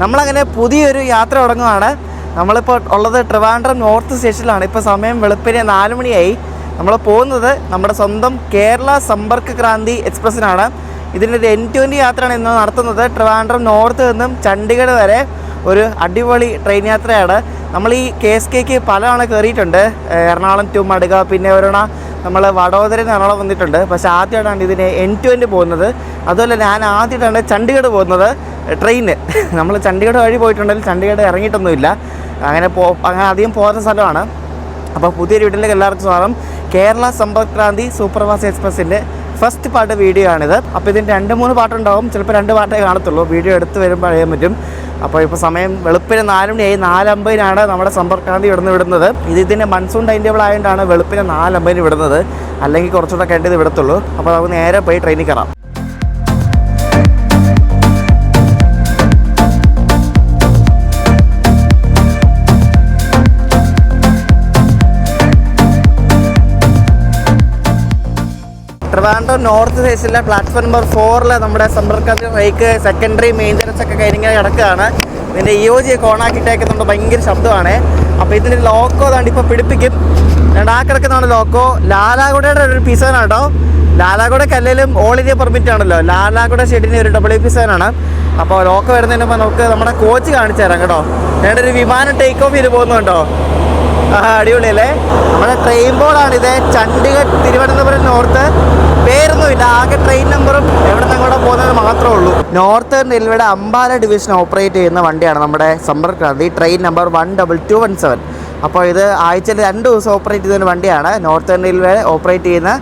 നമ്മളങ്ങനെ പുതിയൊരു യാത്ര തുടങ്ങുകയാണ്. നമ്മളിപ്പോൾ ഉള്ളത് ട്രിവാൻഡ്രം നോർത്ത് സ്റ്റേഷനിലാണ്. ഇപ്പോൾ സമയം വെളുപ്പിന് 4 മണിയായി. നമ്മൾ പോകുന്നത് നമ്മുടെ സ്വന്തം കേരള സമ്പർക്ക് ക്രാന്തി എക്സ്പ്രസ്സിനാണ്. ഇതിൻ്റെ ഒരു N20 യാത്രയാണ് ഇന്ന് നടത്തുന്നത്. ട്രിവാൻഡ്രം നോർത്ത് നിന്നും ചണ്ഡീഗഡ് വരെ ഒരു അടിപൊളി ട്രെയിൻ യാത്രയാണ്. നമ്മൾ ഈ KSKക്ക് പലതവണ കയറിയിട്ടുണ്ട്. എറണാകുളം ടു മടുക, പിന്നെ ഒരെണ്ണ നമ്മൾ വഡോദരയിൽ നിന്ന് എറണാകുളം വന്നിട്ടുണ്ട്. പക്ഷേ ആദ്യമായിട്ടാണ് ഇതിന് N20 പോകുന്നത്. അതുപോലെ ഞാൻ ആദ്യമായിട്ടാണ് ചണ്ഡീഗഡ് പോകുന്നത് ട്രെയിന്. നമ്മൾ ചണ്ഡീഗഡ് വഴി പോയിട്ടുണ്ടെങ്കിൽ ചണ്ഡീഗഡ് ഇറങ്ങിയിട്ടൊന്നുമില്ല. അങ്ങനെ അധികം പോകുന്ന സ്ഥലമാണ്. അപ്പോൾ പുതിയൊരു വീട്ടിലേക്ക് എല്ലാവർക്കും സ്വാഗതം. കേരള സമ്പർക്ക് ക്രാന്തി സൂപ്പർഫാസ്റ്റ് എക്സ്പ്രസിൻ്റെ ഫസ്റ്റ് പാർട്ട് വീഡിയോ ആണിത്. അപ്പോൾ ഇതിന് 2-3 പാട്ടുണ്ടാവും. ചിലപ്പോൾ 2 പാട്ടേ കാണത്തുള്ളൂ. വീഡിയോ എടുത്ത് വരുമ്പോൾ അറിയാൻ പറ്റും. അപ്പോൾ ഇപ്പോൾ സമയം വെളുപ്പിന് 4 മണിയായി. 4:50 നമ്മുടെ സമ്പർക്ക് ക്രാന്തി വിടുന്നത്. ഇതിൻ്റെ മൺസൂൺ ടൈം ടേബിൾ ആയതുകൊണ്ടാണ് വെളുപ്പിന് 4:50 വിടുന്നത്. അല്ലെങ്കിൽ കുറച്ചുകൂടെ കഴിഞ്ഞത് വിടത്തുള്ളൂ. അപ്പോൾ നമുക്ക് നേരെ പോയി ട്രെയിനിൽ കയറാം. ട്രിവാൻഡ്രം നോർത്ത് സ്റ്റേഷനിലെ പ്ലാറ്റ്ഫോം നമ്പർ 4 നമ്മുടെ Sampark Kranti bike secondary maintenance ഒക്കെ കഴിഞ്ഞിങ്ങനെ കിടക്കുകയാണ്. ഇതിൻ്റെ EOG ഒക്കെ ഓണാക്കിയിട്ടേക്കുന്നുണ്ട്. ഭയങ്കര ശബ്ദമാണ്. അപ്പോൾ ഇതിൻ്റെ ലോക്കോ അതാണ്ട് ഇപ്പോൾ പിടിപ്പിക്കും. ആ കിടക്കുന്നതാണ് ലോക്കോ. ലാലാഗുഡയുടെ ഒരു P7 കേട്ടോ. ലാലാഗുഡയ്ക്ക് അല്ലെങ്കിലും ഓൾ ഇന്ത്യ പെർമിറ്റ് ആണല്ലോ. ലാലാഗുഡ ഷെഡിന് ഒരു WP7 അപ്പോൾ ലോക്കോ വരുന്നതിന് മുമ്പ് നമുക്ക് നമ്മുടെ കോച്ച് കാണിച്ചു തരാം കേട്ടോ. ഞങ്ങളുടെ ഒരു വിമാനം ടേക്ക് ഓഫ് ചെയ്ത് പോകുന്നുണ്ടോ? അടിപൊളിയല്ലേ? നമ്മുടെ ട്രെയിൻ ബോർഡാണിത്. ചണ്ഡീഗഡ് തിരുവനന്തപുരം നോർത്ത്. പേരൊന്നുമില്ല, ആകെ ട്രെയിൻ നമ്പറും എവിടെ നിന്ന് അങ്ങോട്ട് പോകുന്നത് മാത്രമേ ഉള്ളൂ. നോർത്തേൺ റെയിൽവേയുടെ അംബാല ഡിവിഷൻ ഓപ്പറേറ്റ് ചെയ്യുന്ന വണ്ടിയാണ് നമ്മുടെ സമ്പർക്ക് ക്രാന്തി. Train number 12217. അപ്പോൾ ഇത് ആഴ്ചയിൽ 2 ദിവസം ഓപ്പറേറ്റ് ചെയ്യുന്ന വണ്ടിയാണ്. നോർത്തേൺ റെയിൽവേ ഓപ്പറേറ്റ് ചെയ്യുന്ന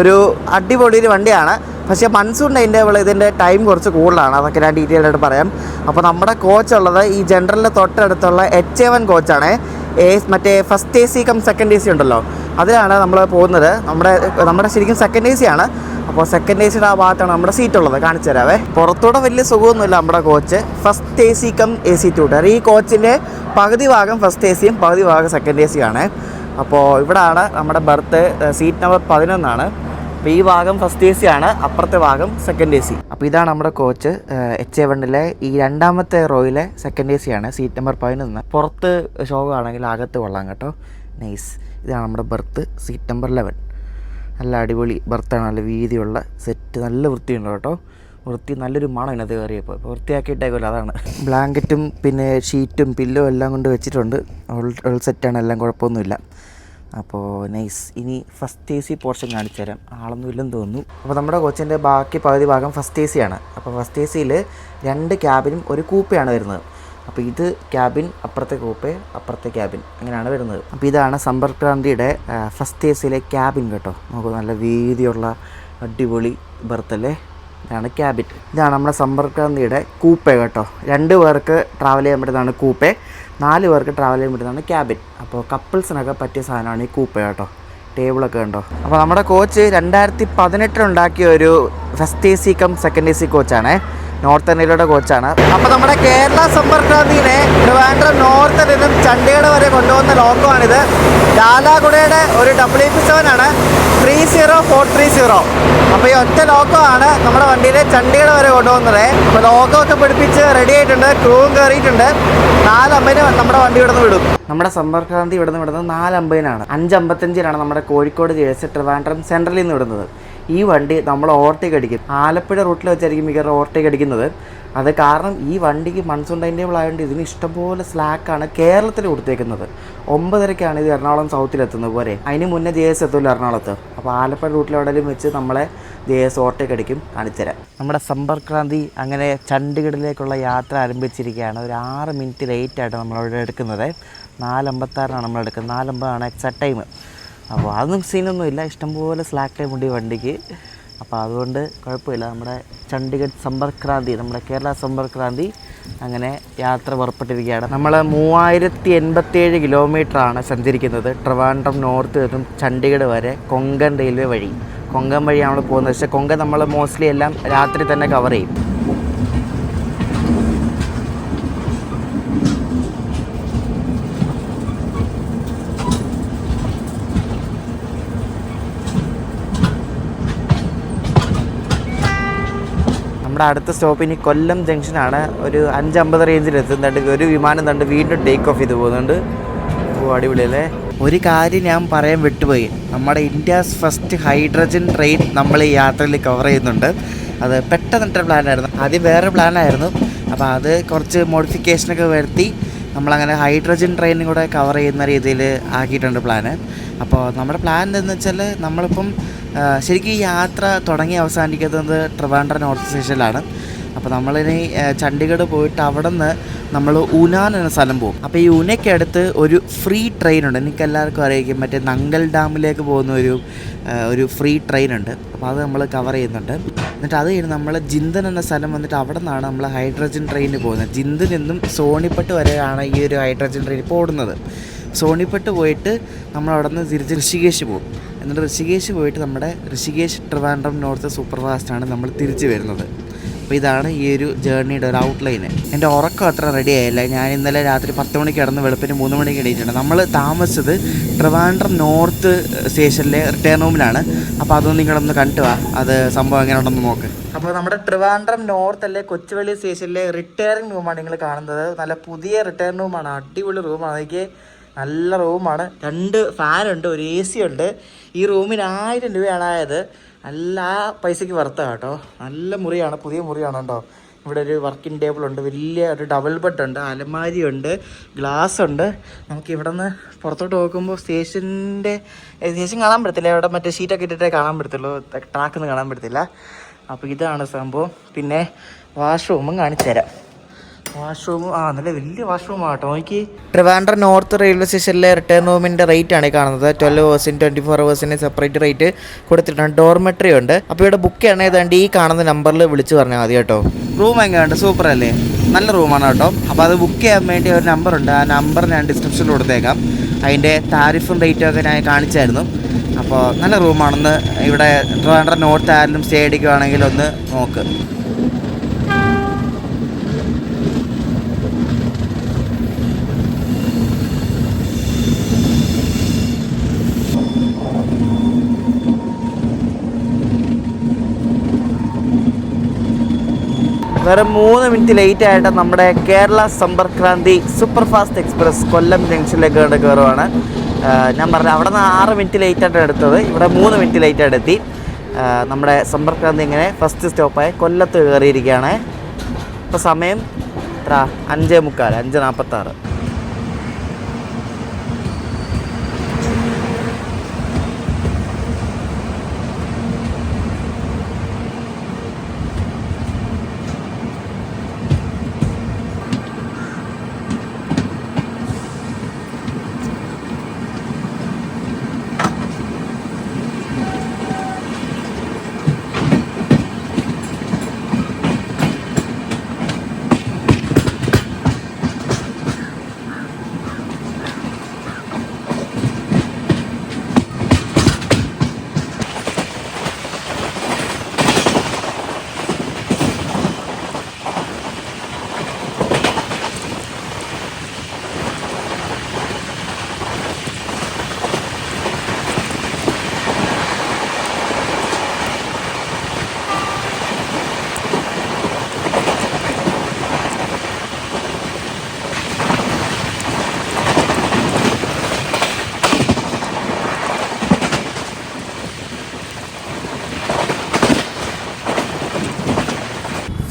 ഒരു അടിപൊളി ഒരു വണ്ടിയാണ്. പക്ഷേ മൺസൂൺ ടൈം ടേബിൾ ഇതിൻ്റെ ടൈം കുറച്ച് കൂടുതലാണ്. അതൊക്കെ ഞാൻ ഡീറ്റെയിൽ ആയിട്ട് പറയാം. അപ്പോൾ നമ്മുടെ കോച്ചുള്ളത് ഈ ജനറലിൻ്റെ തൊട്ടടുത്തുള്ള H7 കോച്ചാണ്. മറ്റേ first AC cum second AC ഉണ്ടല്ലോ, അതിലാണ് നമ്മൾ പോകുന്നത്. നമ്മുടെ ശരിക്കും സെക്കൻഡ് AC ആണ്. അപ്പോൾ സെക്കൻഡ് ACയുടെ ആ ഭാഗത്താണ് നമ്മുടെ സീറ്റ് ഉള്ളത്. കാണിച്ചു തരാവേ. പുറത്തൂടെ വലിയ സുഖമൊന്നുമില്ല നമ്മുടെ coach. First AC cum AC two tier. ഈ കോച്ചിൻ്റെ പകുതി ഭാഗം ഫസ്റ്റ് ACയും പകുതി ഭാഗം സെക്കൻഡ് AC ആണ്. അപ്പോൾ ഇവിടാണ് നമ്മുടെ ബർത്ത്. Seat number 11. അപ്പോൾ ഈ ഭാഗം ഫസ്റ്റ് AC ആണ്, അപ്പുറത്തെ ഭാഗം സെക്കൻഡ് AC. അപ്പോൾ ഇതാണ് നമ്മുടെ കോച്ച്. H7-ലെ ഈ 2ാമത്തെ റോയിലെ സെക്കൻഡ് AC ആണ്. Seat number 11. പുറത്ത് ശോകമാണെങ്കിൽ അകത്ത് കൊള്ളാം കേട്ടോ. നൈസ്. ഇതാണ് നമ്മുടെ ബർത്ത്. Seat number 11. നല്ല അടിപൊളി ബർത്താണ്. നല്ല വീതിയുള്ള സെറ്റ്. നല്ല വൃത്തിയുണ്ട് കേട്ടോ. നല്ലൊരു മണം ഇതിനകത്ത് കയറിയപ്പോൾ. ഇപ്പോൾ വൃത്തിയാക്കിയിട്ടേക്കുമല്ലോ, അതാണ്. ബ്ലാങ്കറ്റും പിന്നെ ഷീറ്റും പില്ലോ എല്ലാം കൊണ്ട് വെച്ചിട്ടുണ്ട്. ഓൾ സെറ്റാണ്, എല്ലാം കുഴപ്പമൊന്നുമില്ല. അപ്പോൾ നൈസ്. ഇനി ഫസ്റ്റ് AC പോർഷൻ കാണിച്ചു തരാം. ആളൊന്നും ഇല്ലെന്ന് തോന്നുന്നു. അപ്പോൾ നമ്മുടെ കോച്ചിൻ്റെ ബാക്കി പകുതി ഭാഗം ഫസ്റ്റ് AC ആണ്. അപ്പോൾ ഫസ്റ്റ് ACയിൽ 2 ക്യാബിനും ഒരു കൂപ്പയാണ് വരുന്നത്. അപ്പോൾ ഇത് ക്യാബിൻ, അപ്പുറത്തെ കൂപ്പെ, അപ്പുറത്തെ ക്യാബിൻ, അങ്ങനെയാണ് വരുന്നത്. അപ്പോൾ ഇതാണ് സമ്പർക്ക് ക്രാന്തിയുടെ ഫസ്റ്റ് ACയിലെ ക്യാബിൻ കേട്ടോ. നമുക്ക് നല്ല വീതിയുള്ള അടിപൊളി ബർത്തല്ലേ. ഇതാണ് ക്യാബിൻ. ഇതാണ് നമ്മുടെ സമ്പർക്ക് ക്രാന്തിയുടെ കൂപ്പെ കേട്ടോ. 2 പേർക്ക് ട്രാവൽ ചെയ്യാൻ പറ്റുന്നതാണ് കൂപ്പെ. 4 പേർക്ക് ട്രാവൽ ചെയ്യാൻ പറ്റുന്നതാണ് ക്യാബിൻ. അപ്പോൾ കപ്പിൾസിനൊക്കെ പറ്റിയ സാധനമാണ് ഈ കൂപ്പ കേട്ടോ. ടേബിളൊക്കെ ഉണ്ടോ. അപ്പോൾ നമ്മുടെ കോച്ച് 2018 ഉണ്ടാക്കിയ ഒരു first AC cum second AC കോച്ചാണ്. നോർത്തേൺ റെയിൽവേയുടെ കോച്ചാണ്. അപ്പോൾ നമ്മുടെ കേരള സമ്പർക്ക് ക്രാന്തിനെ ട്രിവാൻഡ്രം നോർത്ത് നിന്നും ചണ്ഡീഗഡ് വരെ കൊണ്ടുപോകുന്ന ലോക്കോ ആണിത്. ലാലാഗുഡയുടെ ഒരു WP7 ആണ്. 30430. അപ്പോൾ ഈ ഒറ്റ ലോക്കോ ആണ് നമ്മുടെ വണ്ടിയിലെ ചണ്ഡീഗഡ് വരെ കൊണ്ടുപോകുന്നത്. അപ്പോൾ ലോക്കോ ഒക്കെ പിടിപ്പിച്ച് റെഡി ആയിട്ടുണ്ട്. ക്രൂവും കയറിയിട്ടുണ്ട്. 4:50 നമ്മുടെ വണ്ടി ഇവിടെ നിന്ന് വിടും. നമ്മുടെ സമ്പർക്ക് ക്രാന്തി ഇവിടെ നിന്ന് വിടുന്നത് 4:50. 5:55 നമ്മുടെ കോഴിക്കോട് ജേഴ്സി ട്രിവാൻഡ്രം സെൻട്രലിൽ നിന്ന് വിടുന്നത്. ഈ വണ്ടി നമ്മൾ ഓവർടേക്ക് അടിക്കും. ആലപ്പുഴ റൂട്ടിൽ വെച്ചായിരിക്കും മിക്കവാറും ഓവർടേക്ക് അടിക്കുന്നത്. അത് കാരണം ഈ വണ്ടിക്ക് മൺസൂൺ ടൈം ടേബിൾ ആയതുകൊണ്ട് ഇതിന് ഇഷ്ടംപോലെ സ്ലാക്കാണ് കേരളത്തിൽ കൊടുത്തേക്കുന്നത്. 9:30 ഇത് എറണാകുളം സൗത്തിലെത്തുന്നത് പോലെ. അതിന് മുന്നേ JS എത്തുമല്ലോ എറണാകുളത്ത്. അപ്പോൾ ആലപ്പുഴ റൂട്ടിൽ എവിടെയും വെച്ച് നമ്മളെ JS ഓവർടേക്ക് അടിക്കും. കാണിച്ചുതരാം. നമ്മുടെ സമ്പർക്ക് ക്രാന്തി അങ്ങനെ ചണ്ഡീഗഡിലേക്കുള്ള യാത്ര ആരംഭിച്ചിരിക്കുകയാണ്. ഒരു 6 മിനിറ്റ് ലേറ്റായിട്ട് നമ്മളവിടെ എടുക്കുന്നത്. 4:56 നമ്മൾ എടുക്കുന്നത്. 4:50 എക്സാക്ട് ടൈം. അപ്പോൾ അതൊന്നും സീനൊന്നുമില്ല. ഇഷ്ടംപോലെ സ്ലാക്ക് ടൈം ഉണ്ട് ഈ വണ്ടിക്ക്. അപ്പോൾ അതുകൊണ്ട് കുഴപ്പമില്ല. നമ്മുടെ ചണ്ഡീഗഡ് സമ്പർക്ക് ക്രാന്തി, നമ്മുടെ കേരള സമ്പർക്ക് ക്രാന്തി അങ്ങനെ യാത്ര പുറപ്പെട്ടിരിക്കുകയാണ്. നമ്മൾ 3087 കിലോമീറ്ററാണ് സഞ്ചരിക്കുന്നത്. ട്രിവാൻഡ്രം നോർത്ത് നിന്നും ചണ്ഡീഗഡ് വരെ കൊങ്കൺ റെയിൽവേ വഴി. കൊങ്കൺ വഴിയാണ് നമ്മൾ പോകുന്നത്. പക്ഷേ കൊങ്കൺ നമ്മൾ മോസ്റ്റ്ലി എല്ലാം രാത്രി തന്നെ കവർ ചെയ്യും. നമ്മുടെ അടുത്ത സ്റ്റോപ്പ് ഇനി കൊല്ലം ജംഗ്ഷനാണ്. ഒരു 5:50 റേഞ്ചിലെത്തുന്നുണ്ട്. ഒരു വിമാനം തണ്ട് വീണ്ടും ടേക്ക് ഓഫ് ചെയ്ത് പോകുന്നുണ്ട്. അടിപൊളിയല്ലേ. ഒരു കാര്യം ഞാൻ പറയാൻ വിട്ടുപോയി, നമ്മുടെ ഇന്ത്യാസ് ഫസ്റ്റ് ഹൈഡ്രജൻ ട്രെയിൻ നമ്മൾ ഈ യാത്രയിൽ കവർ ചെയ്യുന്നുണ്ട്. അത് പെട്ടെന്നിട്ടൊരു പ്ലാനായിരുന്നു. ആദ്യം വേറെ പ്ലാനായിരുന്നു. അപ്പോൾ അത് കുറച്ച് മോഡിഫിക്കേഷനൊക്കെ വരുത്തി നമ്മളങ്ങനെ ഹൈഡ്രജൻ ട്രെയിനും കൂടെ കവർ ചെയ്യുന്ന രീതിയിൽ ആക്കിയിട്ടുണ്ട് പ്ലാന്. അപ്പോൾ നമ്മുടെ പ്ലാൻ എന്താണെന്ന് വെച്ചാൽ നമ്മളിപ്പം ശരിക്കും ഈ യാത്ര തുടങ്ങി അവസാനിക്കുന്നത് ട്രിവാൻഡ്രം നോർത്ത് സ്റ്റേഷനിലാണ്. അപ്പോൾ നമ്മളിനി ചണ്ഡീഗഡ് പോയിട്ട് അവിടെ നിന്ന് നമ്മൾ ഉനാൻ എന്ന സ്ഥലം പോകും. അപ്പോൾ ഈ ഉനയ്ക്കടുത്ത് ഒരു ഫ്രീ ട്രെയിനുണ്ട്. എനിക്ക് എല്ലാവർക്കും അറിയിക്കും, മറ്റേ നങ്കൽ ഡാമിലേക്ക് പോകുന്ന ഒരു ഫ്രീ ട്രെയിനുണ്ട്. അപ്പോൾ അത് നമ്മൾ കവർ ചെയ്യുന്നുണ്ട്. എന്നിട്ട് അത് കഴിഞ്ഞ് നമ്മൾ ജിന്ദൻ എന്ന സ്ഥലം വന്നിട്ട് അവിടെ നിന്നാണ് നമ്മൾ ഹൈഡ്രജൻ ട്രെയിനിന് പോകുന്നത്. ജിന്ദൻ നിന്നും സോണിപ്പട്ട് വരെയാണ് ഈ ഒരു ഹൈഡ്രജൻ ട്രെയിൻ ഇപ്പോൾ ഓടുന്നത്. സോണിപ്പട്ട് പോയിട്ട് നമ്മൾ അവിടെ നിന്ന് തിരിച്ച് ഋഷികേശ് പോകും. എന്നിട്ട് ഋഷികേശ് പോയിട്ട് നമ്മുടെ ഋഷികേശ് ട്രിവാൻഡ്രം നോർത്ത് സൂപ്പർ ഫാസ്റ്റാണ് നമ്മൾ തിരിച്ച് വരുന്നത്. അപ്പോൾ ഇതാണ് ഈ ഒരു ജേർണിയുടെ ഒരു ഔട്ട്ലൈന്. എൻ്റെ ഉറക്കം അത്ര റെഡി ആയില്ല. ഞാൻ ഇന്നലെ രാത്രി 10 മണിക്ക് കിടന്ന് വെളുപ്പിന് 3 മണിക്ക് എണീറ്റിട്ടുണ്ട്. നമ്മൾ താമസിച്ചത് ട്രിവാൻഡ്രം നോർത്ത് സ്റ്റേഷനിലെ റിട്ടേൺ റൂമിലാണ്. അപ്പോൾ അതൊന്നും നിങ്ങളൊന്ന് കണ്ടു വാ, അത് സംഭവം എങ്ങനെ ഉണ്ടെന്ന് നോക്ക്. അപ്പോൾ നമ്മുടെ ട്രിവാൻഡ്രം നോർത്ത് അല്ലെ കൊച്ചുവേളി സ്റ്റേഷനിലെ റിട്ടയറിംഗ് റൂമാണ് നിങ്ങൾ കാണുന്നത്. നല്ല പുതിയ റിട്ടയറിംഗ് റൂമാണ്, അടിപൊളി റൂമാണ്. എനിക്ക് നല്ല റൂമാണ്. 2 ഫാനുണ്ട്, ഒരു AC ഉണ്ട്. ഈ റൂമിന് 1000 രൂപയാണ് ആയത്. നല്ല പൈസയ്ക്ക് വറുത്താണ് കേട്ടോ. നല്ല മുറിയാണ്, പുതിയ മുറിയാണ് കേട്ടോ. ഇവിടെ ഒരു വർക്കിംഗ് ടേബിളുണ്ട്, വലിയ ഒരു ഡബിൾ ബെഡ് ഉണ്ട്, അലമാരിയുണ്ട്, ഗ്ലാസ് ഉണ്ട്. നമുക്ക് ഇവിടെ നിന്ന് പുറത്തോട്ട് നോക്കുമ്പോൾ സ്റ്റേഷൻ കാണാൻ പറ്റത്തില്ല. ഇവിടെ മറ്റേ ഷീറ്റൊക്കെ ഇട്ടിട്ടേ കാണാൻ പറ്റത്തുള്ളൂ, ട്രാക്കൊന്നും കാണാൻ പറ്റത്തില്ല. അപ്പോൾ ഇതാണ് സംഭവം. പിന്നെ വാഷ്റൂമും കാണിച്ചു തരാം. വാഷ്റൂം നല്ല വലിയ വാഷ്റൂമാണ് കേട്ടോ. നോക്കി, ട്രിവാൻഡ്രം നോർത്ത് റെയിൽവേ സ്റ്റേഷനിലെ റിട്ടേൺ റൂമിൻ്റെ റേറ്റ് ആണ് കാണുന്നത്. 12 hours 24 hours സെപ്പറേറ്റ് റേറ്റ് കൊടുത്തിട്ടുണ്ട്. ഡോർമെട്രി ഉണ്ട്. അപ്പോൾ ഇവിടെ ബുക്ക് ചെയ്യണേ ഏതാണ്ട് ഈ കാണുന്ന നമ്പറിൽ വിളിച്ച് പറഞ്ഞാൽ മതി കേട്ടോ. റൂം എങ്ങനെയുണ്ട്? സൂപ്പർ അല്ലേ, നല്ല റൂമാണ് കേട്ടോ. അപ്പോൾ അത് ബുക്ക് ചെയ്യാൻ വേണ്ടി ഒരു നമ്പറുണ്ട്. ആ നമ്പർ ഞാൻ ഡിസ്ക്രിപ്ഷനിൽ കൊടുത്തേക്കാം. അതിൻ്റെ താരിഫും റേറ്റും ഒക്കെ ഞാൻ കാണിച്ചായിരുന്നു. അപ്പോൾ നല്ല റൂമാണെന്ന് ഇവിടെ ട്രിവാൻഡ്രം നോർത്ത് ആയാലും സ്റ്റേ അടിക്കുകയാണെങ്കിൽ ഒന്ന് നോക്ക്. വെറും 3 മിനിറ്റ് ലേറ്റ് ആയിട്ട് നമ്മുടെ Kerala Sampark Kranti super fast express Kollam ജംഗ്ഷനിലേക്ക് കയറുവാണ്. ഞാൻ പറഞ്ഞത് അവിടെ നിന്ന് 6 മിനിറ്റ് ലേറ്റായിട്ട് എടുത്തത്, ഇവിടെ 3 മിനിറ്റ് ലേറ്റായിട്ട് എത്തി. നമ്മുടെ സമ്പർക്ക് ക്രാന്തി ഇങ്ങനെ ഫസ്റ്റ് സ്റ്റോപ്പായ കൊല്ലത്ത് കയറിയിരിക്കുകയാണ്. ഇപ്പോൾ സമയം എത്ര? 5:45, 5:46.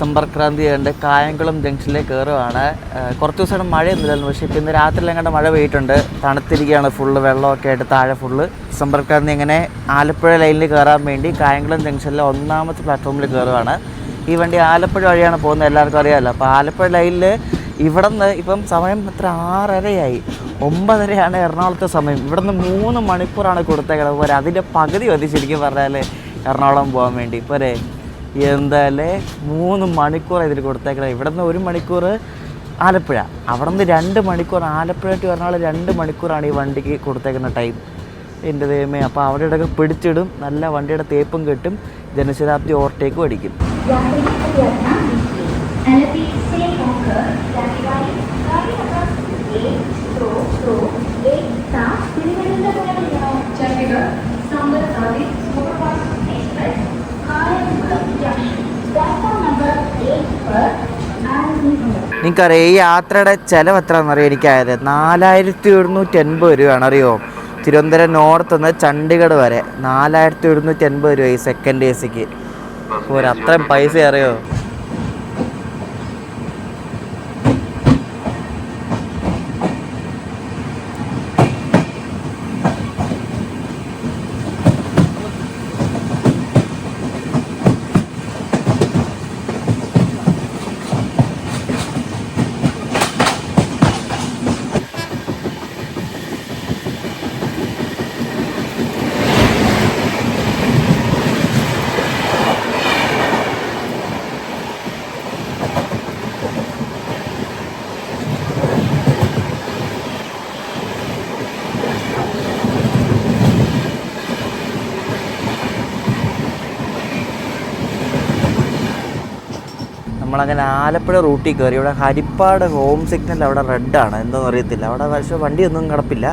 സമ്പർക്ക് ക്രാന്തി കണ്ട് കായംകുളം ജംഗ്ഷനിലേക്ക് കയറുവാണ്. കുറച്ച് ദിവസമായിട്ട് മഴയൊന്നുമില്ലായിരുന്നു, പക്ഷേ ഇപ്പം ഇന്ന് രാത്രിയിൽ കണ്ട് മഴ പെയ്തിട്ടുണ്ട്. തണുത്തിരിക്കുകയാണ് ഫുള്ള്, വെള്ളമൊക്കെ ആയിട്ട് താഴെ ഫുള്ള്. സമ്പർക്ക് ക്രാന്തി ഇങ്ങനെ ആലപ്പുഴ ലൈനിൽ കയറാൻ വേണ്ടി കായംകുളം ജംഗ്ഷനിലെ 1ാമത്തെ പ്ലാറ്റ്ഫോമിൽ കയറുവാണ്. ഈ വണ്ടി ആലപ്പുഴ വഴിയാണ് പോകുന്നത്, എല്ലാവർക്കും അറിയാമല്ലോ. അപ്പോൾ ആലപ്പുഴ ലൈനിൽ ഇവിടെ നിന്ന് ഇപ്പം സമയം എത്ര 6:30 9:30 എറണാകുളത്തെ സമയം. ഇവിടെ നിന്ന് 3 മണിക്കൂറാണ് കൊടുത്തേക്കുന്നത്. പോരെ അതിൻ്റെ പകുതി മതി ശരിക്കും പറഞ്ഞാൽ എറണാകുളം പോകാൻ വേണ്ടി. പോരെ എന്തായാലേ 3 മണിക്കൂർ ഇതിൽ കൊടുത്തേക്കണം. ഇവിടെ നിന്ന് 1 മണിക്കൂർ ആലപ്പുഴ, അവിടെ നിന്ന് 2 മണിക്കൂർ ആലപ്പുഴ ടു എറണാകുളം 2 മണിക്കൂറാണ് ഈ വണ്ടിക്ക് കൊടുത്തേക്കുന്ന ടൈം. എൻ്റെ ദൈവമേ. അപ്പോൾ അവിടെ ഇടയ്ക്ക് പിടിച്ചിടും, നല്ല വണ്ടിയുടെ തേപ്പും കിട്ടും, ജനശതാബ്ദി ഓവർടേക്കും അടിക്കും. Platform number നിങ്ങൾക്കറിയാം ഈ യാത്രയുടെ ചിലവ് എത്രയാണെന്നറിയോ എനിക്കായത് 4780 രൂപയാണ്. അറിയോ? തിരുവനന്തപുരം നോർത്ത് നിന്ന് ചണ്ഡീഗഡ് വരെ 4780 രൂപ ഈ സെക്കൻഡ് എ സിക്ക്. അത്രയും പൈസ അറിയോ? നമ്മളങ്ങനെ ആലപ്പുഴ റൂട്ടിൽ കയറി. ഇവിടെ ഹരിപ്പാട് ഹോം സിഗ്നൽ അവിടെ റെഡാണ്, എന്താണെന്ന് അറിയത്തില്ല. അവിടെ പക്ഷേ വണ്ടിയൊന്നും കിടപ്പില്ല.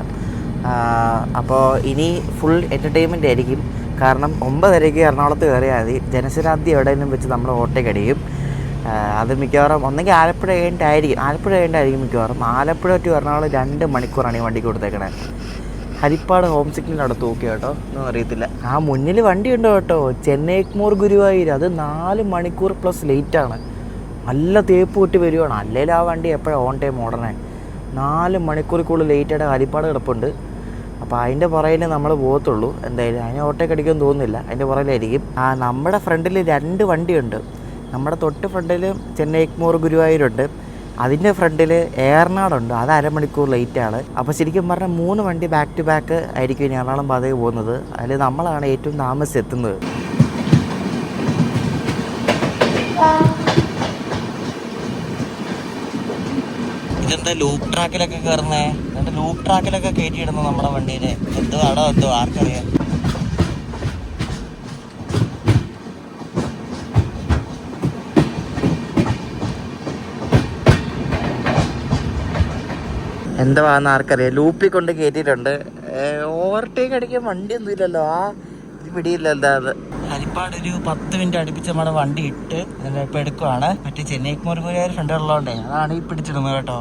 അപ്പോൾ ഇനി ഫുൾ എൻ്റർടൈൻമെൻ്റ് ആയിരിക്കും. കാരണം 9:30 എറണാകുളത്ത് കയറിയാൽ മതി. ജനശതാബ്ദി എവിടെയെങ്കിലും വെച്ച് നമ്മൾ ഓട്ടോയ്ക്ക് അടിക്കും. അത് മിക്കവാറും ഒന്നെങ്കിൽ ആലപ്പുഴ കഴിഞ്ഞിട്ടായിരിക്കും മിക്കവാറും. ആലപ്പുഴ ടു എറണാകുളം 2 മണിക്കൂറാണ് ഈ വണ്ടിക്ക് കൊടുത്തേക്കണേ. ഹരിപ്പാട് ഹോം സിഗ്നൽ അവിടെ തൂക്കി കേട്ടോ, ഒന്നും അറിയത്തില്ല. ആ മുന്നിൽ വണ്ടി ഉണ്ടോ കേട്ടോ, ചെന്നൈ എഗ്മോർ ഗുരുവായൂർ. അത് 4 മണിക്കൂർ പ്ലസ് ലേറ്റാണ്. നല്ല തേപ്പ് കൂട്ടി വരുവാണ്. അല്ലെങ്കിൽ ആ വണ്ടി എപ്പോഴും ഓൺ ടൈം ഓടണേ. 4 മണിക്കൂർ കൂടുതൽ ലേറ്റായിട്ട് ഹരിപ്പാട് കിടപ്പുണ്ട്. അപ്പോൾ അതിൻ്റെ പുറകിൽ നമ്മൾ പോകത്തുള്ളൂ. എന്തായാലും അതിന് ഓട്ടോയ്ക്ക് അടിക്കുമെന്ന് തോന്നുന്നില്ല, അതിൻ്റെ പുറകിലായിരിക്കും. നമ്മുടെ ഫ്രണ്ടിൽ 2 വണ്ടിയുണ്ട്. നമ്മുടെ തൊട്ട് ഫ്രണ്ടിൽ ചെന്നൈ എഗ്മോർ ഗുരുവായൂരുണ്ട്, അതിൻ്റെ ഫ്രണ്ടിൽ ഏറനാടുണ്ട്. അത് 1/2 മണിക്കൂർ ലേറ്റാണ്. അപ്പോൾ ശരിക്കും പറഞ്ഞാൽ 3 വണ്ടി ബാക്ക് ടു ബാക്ക് ആയിരിക്കും ഇനി എറണാകുളം പാതയിൽ പോകുന്നത്. അതിൽ നമ്മളാണ് ഏറ്റവും താമസിച്ചെത്തുന്നത്. ഇതെന്താ ലൂപ്പ് ട്രാക്കിലൊക്കെ കയറുന്നേ? എന്നിട്ട് ലൂപ്പ് ട്രാക്കിലൊക്കെ കയറ്റിയിടുന്നു നമ്മുടെ വണ്ടിയിൽ. എന്തോ ആർക്കറിയാം. എന്താന്ന് ആർക്കറിയാം. ലൂപ്പിൽ കൊണ്ട് കയറ്റിയിട്ടുണ്ട്. ഓവർടേക്ക് അടിക്കാൻ വണ്ടിയൊന്നും ഇല്ലല്ലോ. ഇത് പിടിയില്ല. എന്താ അത്? ഹരിപ്പാട് ഒരു 10 മിനിറ്റ് അടുപ്പിച്ച് നമ്മുടെ വണ്ടി ഇട്ട് ഇപ്പം എടുക്കുവാണ്. മറ്റേ ചെന്നൈ എഗ്മോർ ഗുരുവായൂർ ഫ്രണ്ട് ഉള്ളതുകൊണ്ടേ അതാണ് ഈ പിടിച്ചിടുന്നത് കേട്ടോ.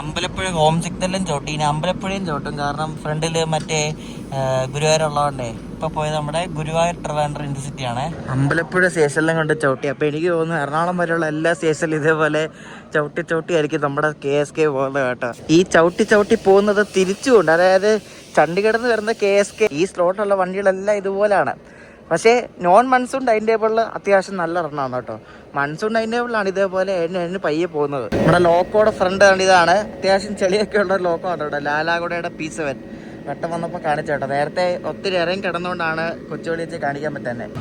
അമ്പലപ്പുഴ ഹോം സിഗ്നലും ചവിട്ടി. ഇനി അമ്പലപ്പുഴയും ചവിട്ടും. കാരണം ഫ്രണ്ടിൽ മറ്റേ ഗുരുവായൂരുള്ളതുകൊണ്ടേ. ഇപ്പോൾ പോയത് നമ്മുടെ ഗുരുവായൂർ ട്രിവാൻഡ്രം ഇൻ്റർസിറ്റിയാണ്. അമ്പലപ്പുഴ സ്റ്റേഷനിലും കൊണ്ട് ചവിട്ടി. അപ്പോൾ എനിക്ക് തോന്നുന്നു എറണാകുളം വരെയുള്ള എല്ലാ സ്റ്റേഷനിലും ഇതേപോലെ ചവിട്ടി നമ്മുടെ KSK പോകുന്നത് കേട്ടോ. ഈ ചവിട്ടി പോകുന്നത് തിരിച്ചുകൊണ്ട്, അതായത് ചണ്ഡീഗഡിൽ നിന്ന് വരുന്ന KSK ഈ സ്ലോട്ടുള്ള വണ്ടികളെല്ലാം ഇതുപോലെയാണ്. പക്ഷേ നോൺ മൺസൂൺ ടൈം ടേബിളിൽ അത്യാവശ്യം നല്ല റണ്ണാണ് കേട്ടോ. മൺസൂൺ ടൈം ടേബിളിലാണ് ഇതേപോലെ എണ്ണ പയ്യെ പോകുന്നത്. നമ്മുടെ ലോക്കോയുടെ ഫ്രണ്ട് ഇതാണ്. അത്യാവശ്യം ചെളിയൊക്കെ ഉള്ള ലോക്കോ ആണ് കേട്ടോ. ലാലാഗുഡയുടെ P7 വെട്ടം വന്നപ്പോൾ കാണിച്ചു കേട്ടോ. നേരത്തെ ഒത്തിരി ഇറങ്ങി കിടന്നുകൊണ്ടാണ് കൊച്ചുവേളി വെച്ച് കാണിക്കാൻ പറ്റുന്നത്.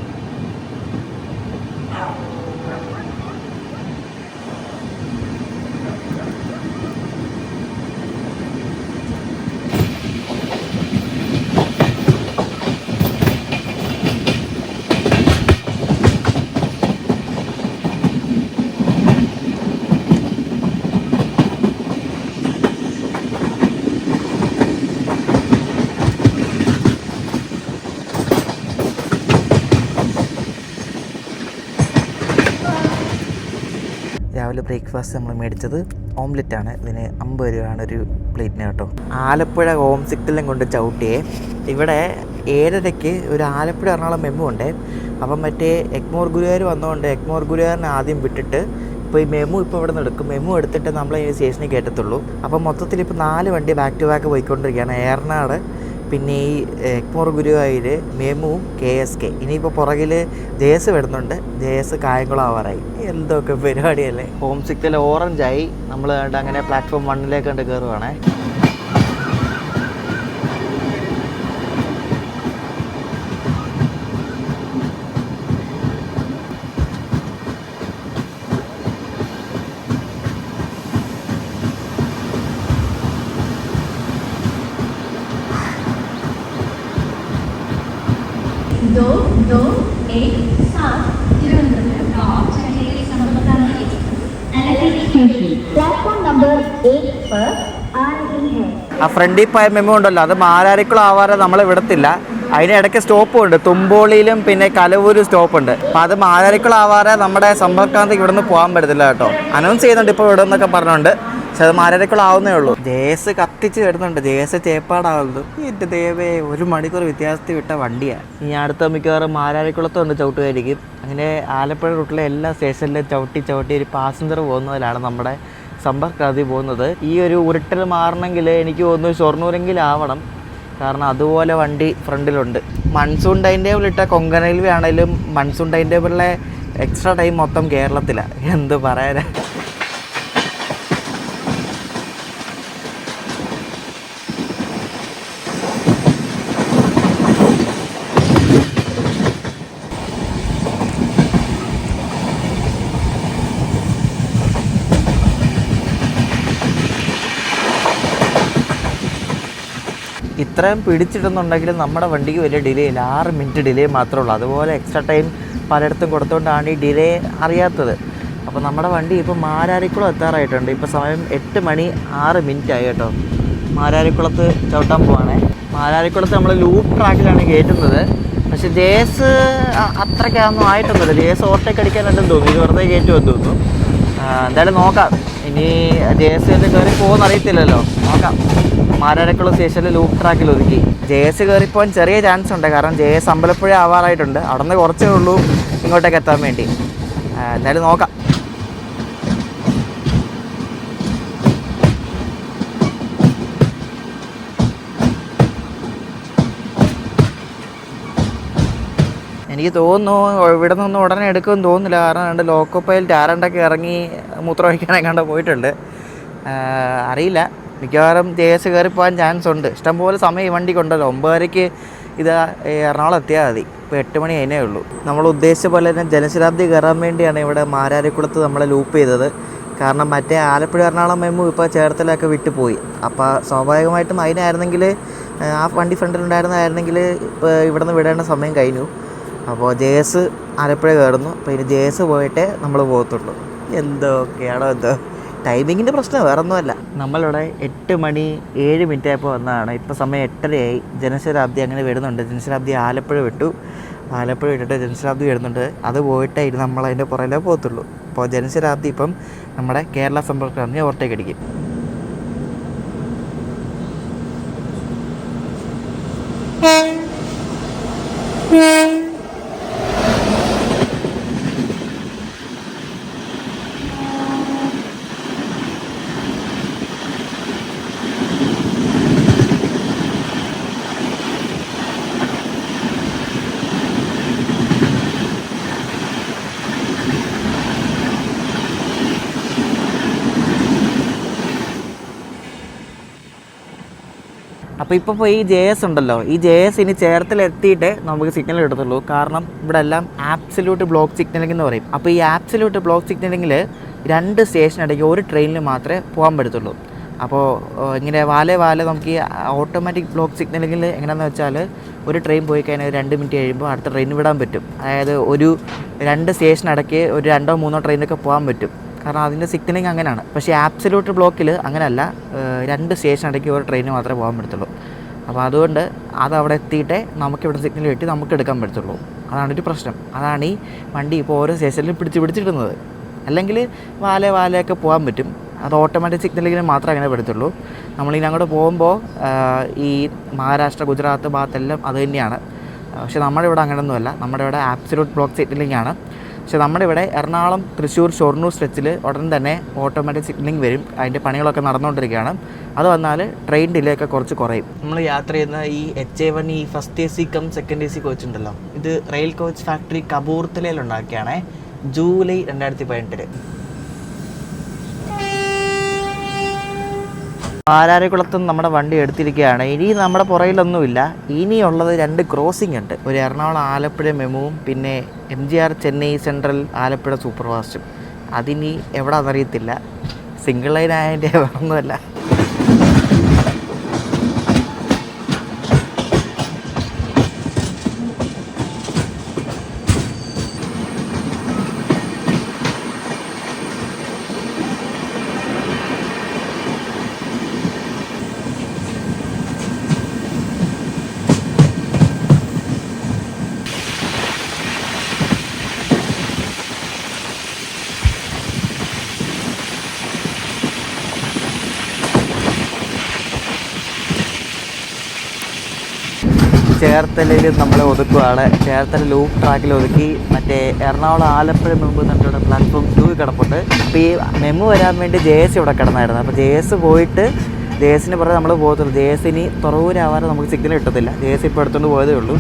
രാവിലെ ബ്രേക്ക്ഫാസ്റ്റ് നമ്മൾ മേടിച്ചത് ഓംലെറ്റാണ്. ഇതിന് 50 രൂപയാണ് ഒരു പ്ലേറ്റിന് കേട്ടോ. ആലപ്പുഴ ഹോം സിഗ്നലും കൊണ്ട് ചവിട്ടിയെ. ഇവിടെ 7:30 ഒരു ആലപ്പുഴ എറണാകുളം മെമു ഉണ്ട്. അപ്പം മറ്റേ എഗ്മോർ ഗുരുവായൂർ വന്നതുകൊണ്ട് എഗ്മോർ ഗുരുവായൂരിനെ ആദ്യം വിട്ടിട്ട് ഇപ്പോൾ ഈ മെമു ഇപ്പോൾ ഇവിടെ നിന്ന് എടുക്കും. മെമു എടുത്തിട്ട് നമ്മൾ ഈ സ്റ്റേഷനിൽ കയറ്റത്തുള്ളൂ. അപ്പം മൊത്തത്തിൽ ഇപ്പോൾ 4 വണ്ടി ബാക്ക് ടു ബാക്ക് പോയിക്കൊണ്ടിരിക്കുകയാണ്. ഏറനാട്, പിന്നെ ഈ എഗ്മോർ ഗുരുവായൂർ, മെമു, KSK. ഇനിയിപ്പോൾ പുറകിൽ JS വരുന്നുണ്ട്. JS കായംകുളം ആവാറായി. എന്തൊക്കെ പരിപാടിയല്ലേ. Home signal ഓറഞ്ചായി. നമ്മൾ അങ്ങനെ പ്ലാറ്റ്ഫോം 1 കണ്ട് കയറുവാണേ. ആ ഫ്രണ്ടിൽ പോയ മെമു ഉണ്ടല്ലോ, അത് മാരാരിക്കുളം ആവാതെ നമ്മളെ വിടത്തില്ല. അതിനിടയ്ക്ക് സ്റ്റോപ്പുണ്ട്. തുമ്പോളിയിലും പിന്നെ കലവൂരും സ്റ്റോപ്പുണ്ട്. അപ്പം അത് മാരാരിക്കുളം ആവാതെ നമ്മുടെ സമ്പർക്കാന്തിക്ക് ഇവിടെ നിന്ന് പോകാൻ പറ്റത്തില്ല കേട്ടോ. അനൗൺസ് ചെയ്യുന്നുണ്ട് ഇപ്പോൾ ഇവിടെ നിന്നൊക്കെ പറഞ്ഞുകൊണ്ട്. പക്ഷെ അത് മാരാരിക്കുളം ആവുന്നേ ഉള്ളൂ. JS കത്തിച്ച് വരുന്നുണ്ട്. JS ചേപ്പാടാവുന്നത്. എൻ്റെ ദൈവമേ, 1 മണിക്കൂർ വ്യത്യാസത്തിൽ വിട്ട വണ്ടിയാണ്. ഇനി അടുത്ത മിക്കവാറും മാരാരിക്കുളത്തുണ്ട് ചവിട്ടുമായിരിക്കും. അങ്ങനെ ആലപ്പുഴ റൂട്ടിലെ എല്ലാ സ്റ്റേഷനിലും ചവിട്ടി ഒരു പാസഞ്ചർ പോകുന്നതിലാണ് നമ്മുടെ സമ്പർക്കാതി പോകുന്നത്. ഈ ഒരു ഉരുട്ടൽ മാറണമെങ്കിൽ എനിക്ക് തോന്നുന്നു ഷൊർണൂരെങ്കിലും ആവണം. കാരണം അതുപോലെ വണ്ടി ഫ്രണ്ടിലുണ്ട്. മൺസൂൺ ടൈം ടേബിൾ ഇട്ട കൊങ്കൺ റെയിൽവേ ആണെങ്കിലും മൺസൂൺ ടൈം ടേബിളിലെ എക്സ്ട്രാ ടൈം മൊത്തം കേരളത്തിലാണ്. എന്ത് പറയാനാ. ഇത്രയും പിടിച്ചിടുന്നുണ്ടെങ്കിലും നമ്മുടെ വണ്ടിക്ക് വലിയ ഡിലേ ഇല്ല. 6 മിനിറ്റ് ഡിലേ മാത്രമേ ഉള്ളൂ. അതുപോലെ എക്സ്ട്രാ ടൈം പലയിടത്തും കൊടുത്തുകൊണ്ടാണ് ഈ ഡിലേ അറിയാത്തത്. അപ്പോൾ നമ്മുടെ വണ്ടി ഇപ്പോൾ മാരാരിക്കുളം എത്താറായിട്ടുണ്ട്. ഇപ്പോൾ സമയം 8:06 ആയി കേട്ടോ. മാരാരിക്കുളത്ത് ചവിട്ടാൻ പോവാണേ. മാരാരിക്കുളത്ത് നമ്മൾ ലൂപ്പ് ട്രാക്കിലാണ് കയറ്റുന്നത്. പക്ഷേ JS അത്രയ്ക്കൊന്നും ആയിട്ടൊന്നുമില്ല. JS ഓവർടേക്ക് അടിക്കാനുണ്ടെന്ന് തോന്നുന്നു. ഇത് വെറുതെ കയറ്റുമെന്ന് തോന്നുന്നു. എന്തായാലും നോക്കാം. ഇനി JS കയറി പോകുമെന്ന് അറിയത്തില്ലല്ലോ. നോക്കാം. മാരാരിക്കുളം സ്റ്റേഷനിൽ ലൂപ്പ് ട്രാക്കിൽ ഒതുക്കി. JS കയറിപ്പോകാൻ ചെറിയ ചാൻസ് ഉണ്ട്. കാരണം JS അമ്പലപ്പുഴ ആവാറായിട്ടുണ്ട്. അവിടെ നിന്ന് കുറച്ചേ ഉള്ളൂ ഇങ്ങോട്ടേക്ക് എത്താൻ വേണ്ടി. എന്തായാലും നോക്കാം. എനിക്ക് തോന്നുന്നു ഇവിടെ നിന്നൊന്നും ഉടനെ എടുക്കുമെന്ന് തോന്നുന്നില്ല. കാരണം 2 ലോക്കോ പൈലറ്റ് ആരണ്ടൊക്കെ ഇറങ്ങി മൂത്രം ഒഴിക്കാനൊക്കെ കണ്ട് പോയിട്ടുണ്ട്. അറിയില്ല. മിക്കവാറും JS കയറി പോകാൻ ചാൻസ് ഉണ്ട്. ഇഷ്ടംപോലെ സമയം ഈ വണ്ടിക്കുണ്ടല്ലോ. 9:30 ഇത് എറണാകുളം എത്തിയാൽ മതി. ഇപ്പോൾ 8 മണി അതിനേ ഉള്ളൂ. നമ്മൾ ഉദ്ദേശിച്ച പോലെ തന്നെ ജനശതാബ്ദി കയറാൻ വേണ്ടിയാണ് ഇവിടെ മാരാരിക്കുളത്ത് നമ്മളെ ലൂപ്പ് ചെയ്തത്. കാരണം മറ്റേ ആലപ്പുഴ എറണാകുളം മെമു ഇപ്പോൾ ചേർത്തലൊക്കെ വിട്ടുപോയി. അപ്പോൾ സ്വാഭാവികമായിട്ടും അതിനായിരുന്നെങ്കിൽ ആ വണ്ടി ഫ്രണ്ടിലുണ്ടായിരുന്നായിരുന്നെങ്കിൽ ഇപ്പോൾ ഇവിടെ നിന്ന് വിടേണ്ട സമയം കഴിഞ്ഞു. അപ്പോൾ JS ആലപ്പുഴ കയറുന്നു. അപ്പോൾ ഇനി JS പോയിട്ടേ നമ്മൾ പോകത്തുള്ളൂ. എന്തൊക്കെയാണോ എന്തോ ടൈമിങ്ങിൻ്റെ പ്രശ്നം, വേറെ ഒന്നുമല്ല. നമ്മളിവിടെ 8 മണി 7 മിനിറ്റ് ആയപ്പോൾ വന്നതാണ്. ഇപ്പോൾ സമയം 8:30 ജനശതാബ്ദി അങ്ങനെ വരുന്നുണ്ട്. ജനശതാബ്ദി ആലപ്പുഴ വിട്ടു. ആലപ്പുഴ വിട്ടിട്ട് ജനശതാബ്ദി വരുന്നുണ്ട്. അത് പോയിട്ടേ ഇനി നമ്മൾ അതിൻ്റെ പുറകിലേ പോകത്തുള്ളൂ. അപ്പോൾ ജനശതാബ്ദി ഇപ്പം നമ്മുടെ കേരള സമ്പർക്കാന്തി ഓവർടേക്ക് അടിക്കും. അപ്പോൾ ഇപ്പോൾ ഈ JS ഉണ്ടല്ലോ, ഈ JS ഇനി ചേർത്തലെത്തിയിട്ടേ നമുക്ക് സിഗ്നൽ കിട്ടത്തുള്ളൂ. കാരണം ഇവിടെ എല്ലാം ആബ്സല്യൂട്ട് ബ്ലോക്ക് സിഗ്നലിംഗ് എന്ന് പറയും. അപ്പോൾ ഈ ആബ്സല്യൂട്ട് ബ്ലോക്ക് സിഗ്നലിങ്ങിൽ 2 സ്റ്റേഷനിടയ്ക്ക് ഒരു ട്രെയിനിൽ മാത്രമേ പോകാൻ പറ്റത്തുള്ളൂ. അപ്പോൾ ഇങ്ങനെ വാലേ നമുക്ക് ഈ ഓട്ടോമാറ്റിക് ബ്ലോക്ക് സിഗ്നലിങ്ങിൽ എങ്ങനെയാണെന്ന് വെച്ചാൽ ഒരു ട്രെയിൻ പോയി കഴിഞ്ഞാൽ 2 മിനിറ്റ് കഴിയുമ്പോൾ അടുത്ത ട്രെയിൻ വിടാൻ പറ്റും. അതായത് ഒരു 2 സ്റ്റേഷനിടയ്ക്ക് ഒരു 2-3 ട്രെയിനൊക്കെ പോകാൻ പറ്റും. കാരണം അതിൻ്റെ സിഗ്നലിങ് അങ്ങനെയാണ്. പക്ഷേ ആബ്സല്യൂട്ട് ബ്ലോക്കിൽ അങ്ങനെയല്ല. 2 സ്റ്റേഷൻ ഇടയ്ക്ക് ഒരു ട്രെയിന് മാത്രമേ പോകാൻ പറ്റത്തുള്ളൂ. അപ്പോൾ അതുകൊണ്ട് അതവിടെ എത്തിയിട്ടേ നമുക്കിവിടെ സിഗ്നൽ കിട്ടി നമുക്ക് എടുക്കാൻ പറ്റത്തുള്ളൂ. അതാണൊരു പ്രശ്നം. അതാണ് ഈ വണ്ടി ഇപ്പോൾ ഓരോ സ്റ്റേഷനിലും പിടിച്ചിടുന്നത്. അല്ലെങ്കിൽ വാലയൊക്കെ പോകാൻ പറ്റും. അത് ഓട്ടോമാറ്റിക് സിഗ്നലിങ്ങിന് മാത്രമേ അങ്ങനെ പറ്റത്തുള്ളൂ. നമ്മളിനി അങ്ങോട്ട് പോകുമ്പോൾ ഈ മഹാരാഷ്ട്ര, ഗുജറാത്ത് ഭാഗത്തെല്ലാം അത് തന്നെയാണ്. പക്ഷേ നമ്മുടെ ഇവിടെ അങ്ങനെയൊന്നുമല്ല. നമ്മുടെ ഇവിടെ ആബ്സല്യൂട്ട് ബ്ലോക്ക് സിഗ്നലിംഗ് ആണ്. പക്ഷേ നമ്മുടെ ഇവിടെ എറണാകുളം, തൃശ്ശൂർ, ഷൊർണൂർ സ്ട്രെച്ചിൽ ഉടൻ തന്നെ ഓട്ടോമാറ്റിക് സിഗ്നലിംഗ് വരും. അതിൻ്റെ പണികളൊക്കെ നടന്നുകൊണ്ടിരിക്കുകയാണ്. അത് വന്നാൽ ട്രെയിൻ ഡിലേ ഒക്കെ കുറച്ച് കുറയും. നമ്മൾ യാത്ര ചെയ്യുന്ന ഈ HA1 ഈ first AC cum second AC coach ഉണ്ടല്ലോ, ഇത് റെയിൽ കോച്ച് ഫാക്ടറി കപൂർത്തലയിൽ ഉണ്ടാക്കിയാണ്. ജൂലൈ 2018. പാലാരിക്കുളത്തും നമ്മുടെ വണ്ടി എടുത്തിരിക്കുകയാണ്. ഇനി നമ്മുടെ പുറയിലൊന്നുമില്ല. ഇനിയുള്ളത് 2 ക്രോസിംഗ് ഉണ്ട്. ഒരു എറണാകുളം ആലപ്പുഴ മെമുവും പിന്നെ MGR Chennai central Alappuzha super ഫാസ്റ്റും. അതിനി എവിടെയാണെന്നറിയത്തില്ല. സിംഗിൾ ലൈൻ ആയതിൻ്റെ വേറൊന്നുമല്ല. ചേർത്തലയിൽ നമ്മൾ ഒതുക്കുകയാണ്. ചേർത്തല ലൂപ്പ് ട്രാക്കിൽ ഒതുക്കി. മറ്റേ എറണാകുളം ആലപ്പുഴ മെമ്പ് നമ്മുടെ പ്ലാറ്റ്ഫോം 2 കിടപ്പുണ്ട്. അപ്പോൾ ഈ മെമ്മു വരാൻ വേണ്ടി JS ഇവിടെ കിടന്നായിരുന്നു. അപ്പോൾ JS പോയിട്ട് JSന് പുറകെ നമ്മൾ പോകത്തുള്ളൂ. JS ഇനി തുറവൂരാവാതെ നമുക്ക് സിഗ്നൽ കിട്ടത്തില്ല. JS ഇപ്പോൾ എടുത്തുകൊണ്ട് പോയതേ ഉള്ളൂ.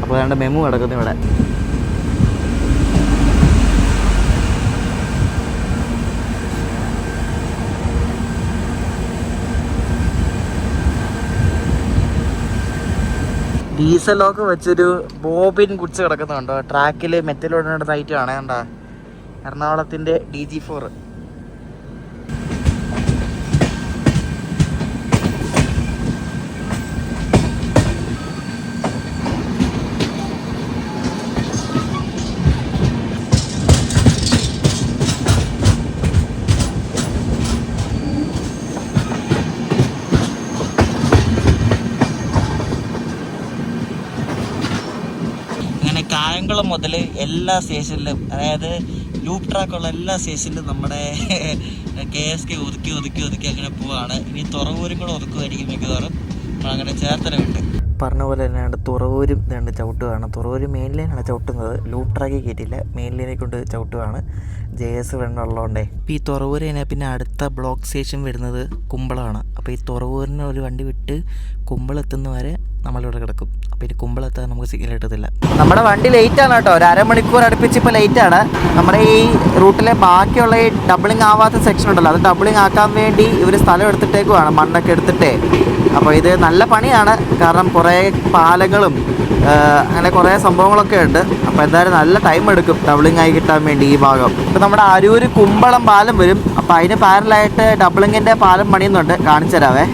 അപ്പോൾ അതുകൊണ്ട് മെമ്മു കിടക്കുന്നു ഇവിടെ. ഡീസലൊക്കെ വെച്ചൊരു ബോബിൻ ഗുഡ്സ് കിടക്കുന്നുണ്ടോ ട്രാക്കിൽ. മെറ്റലോട് സൈറ്റ് ആണ് കണ്ടാ, എറണാകുളത്തിൻ്റെ DG4. കായംകുളം മുതൽ എല്ലാ സ്റ്റേഷനിലും, അതായത് ലൂപ്പ് ട്രാക്കുള്ള എല്ലാ സ്റ്റേഷനിലും നമ്മുടെ KSK ഒതുക്കി അങ്ങനെ പോവാണ്. ഇനി തുറവൂരും കൂടെ ഒതുക്കുമായിരിക്കും മിക്കവാറും. അങ്ങനെ ചേർത്തല വിട്ട് പറഞ്ഞ പോലെ തന്നെയാണ് തുറവൂരും രണ്ട് ചവിട്ടുകയാണ്. തുറവൂർ മെയിൻ ലൈനാണ് ചവിട്ടുന്നത്. ലൂപ്പ് ട്രാക്കിൽ കയറ്റിയില്ല, മെയിൻ ലൈനെ കൊണ്ട് ചവിട്ടുകയാണ്. JS വെണ്ണുള്ളതുകൊണ്ടേ. ഇപ്പോൾ ഈ തുറവൂർ കഴിഞ്ഞാൽ പിന്നെ അടുത്ത ബ്ലോക്ക് സ്റ്റേഷൻ വരുന്നത് കുമ്പളമാണ്. അപ്പോൾ ഈ തുറവൂരിന് ഒരു വണ്ടി വിട്ട് കുമ്പളെത്തുന്ന വരെ നമ്മളിവിടെ കിടക്കും. അപ്പോൾ ഇനി കുമ്പളെത്താൻ നമുക്ക് സിഗ്നൽ കിട്ടത്തില്ല. നമ്മുടെ വണ്ടി ലേറ്റാണ് കേട്ടോ. ഒരു അരമണിക്കൂർ അടുപ്പിച്ച് ഇപ്പോൾ ലേറ്റാണ്. നമ്മുടെ ഈ റൂട്ടിലെ ബാക്കിയുള്ള ഈ ഡബിളിങ് ആവാത്ത സെക്ഷൻ ഉണ്ടല്ലോ, അത് ഡബിളിങ് ആക്കാൻ വേണ്ടി ഇവർ സ്ഥലം എടുത്തിട്ടേക്കുവാണ്, മണ്ണൊക്കെ എടുത്തിട്ടേ. അപ്പോൾ ഇത് നല്ല പണിയാണ്. കാരണം കുറേ പാലങ്ങളും അങ്ങനെ കുറേ സംഭവങ്ങളൊക്കെ ഉണ്ട്. അപ്പോൾ എന്തായാലും നല്ല ടൈം എടുക്കും ഡബിളിങ് ആയി കിട്ടാൻ വേണ്ടി ഈ ഭാഗം. ഇപ്പോൾ നമ്മുടെ അരൂർ കുമ്പളം പാലം വരും. അപ്പോൾ അതിന് പാരലായിട്ട് ഡബിളിങ്ങിൻ്റെ പാലം പണിയുന്നുണ്ട്. കാണിച്ചു തരാവേ.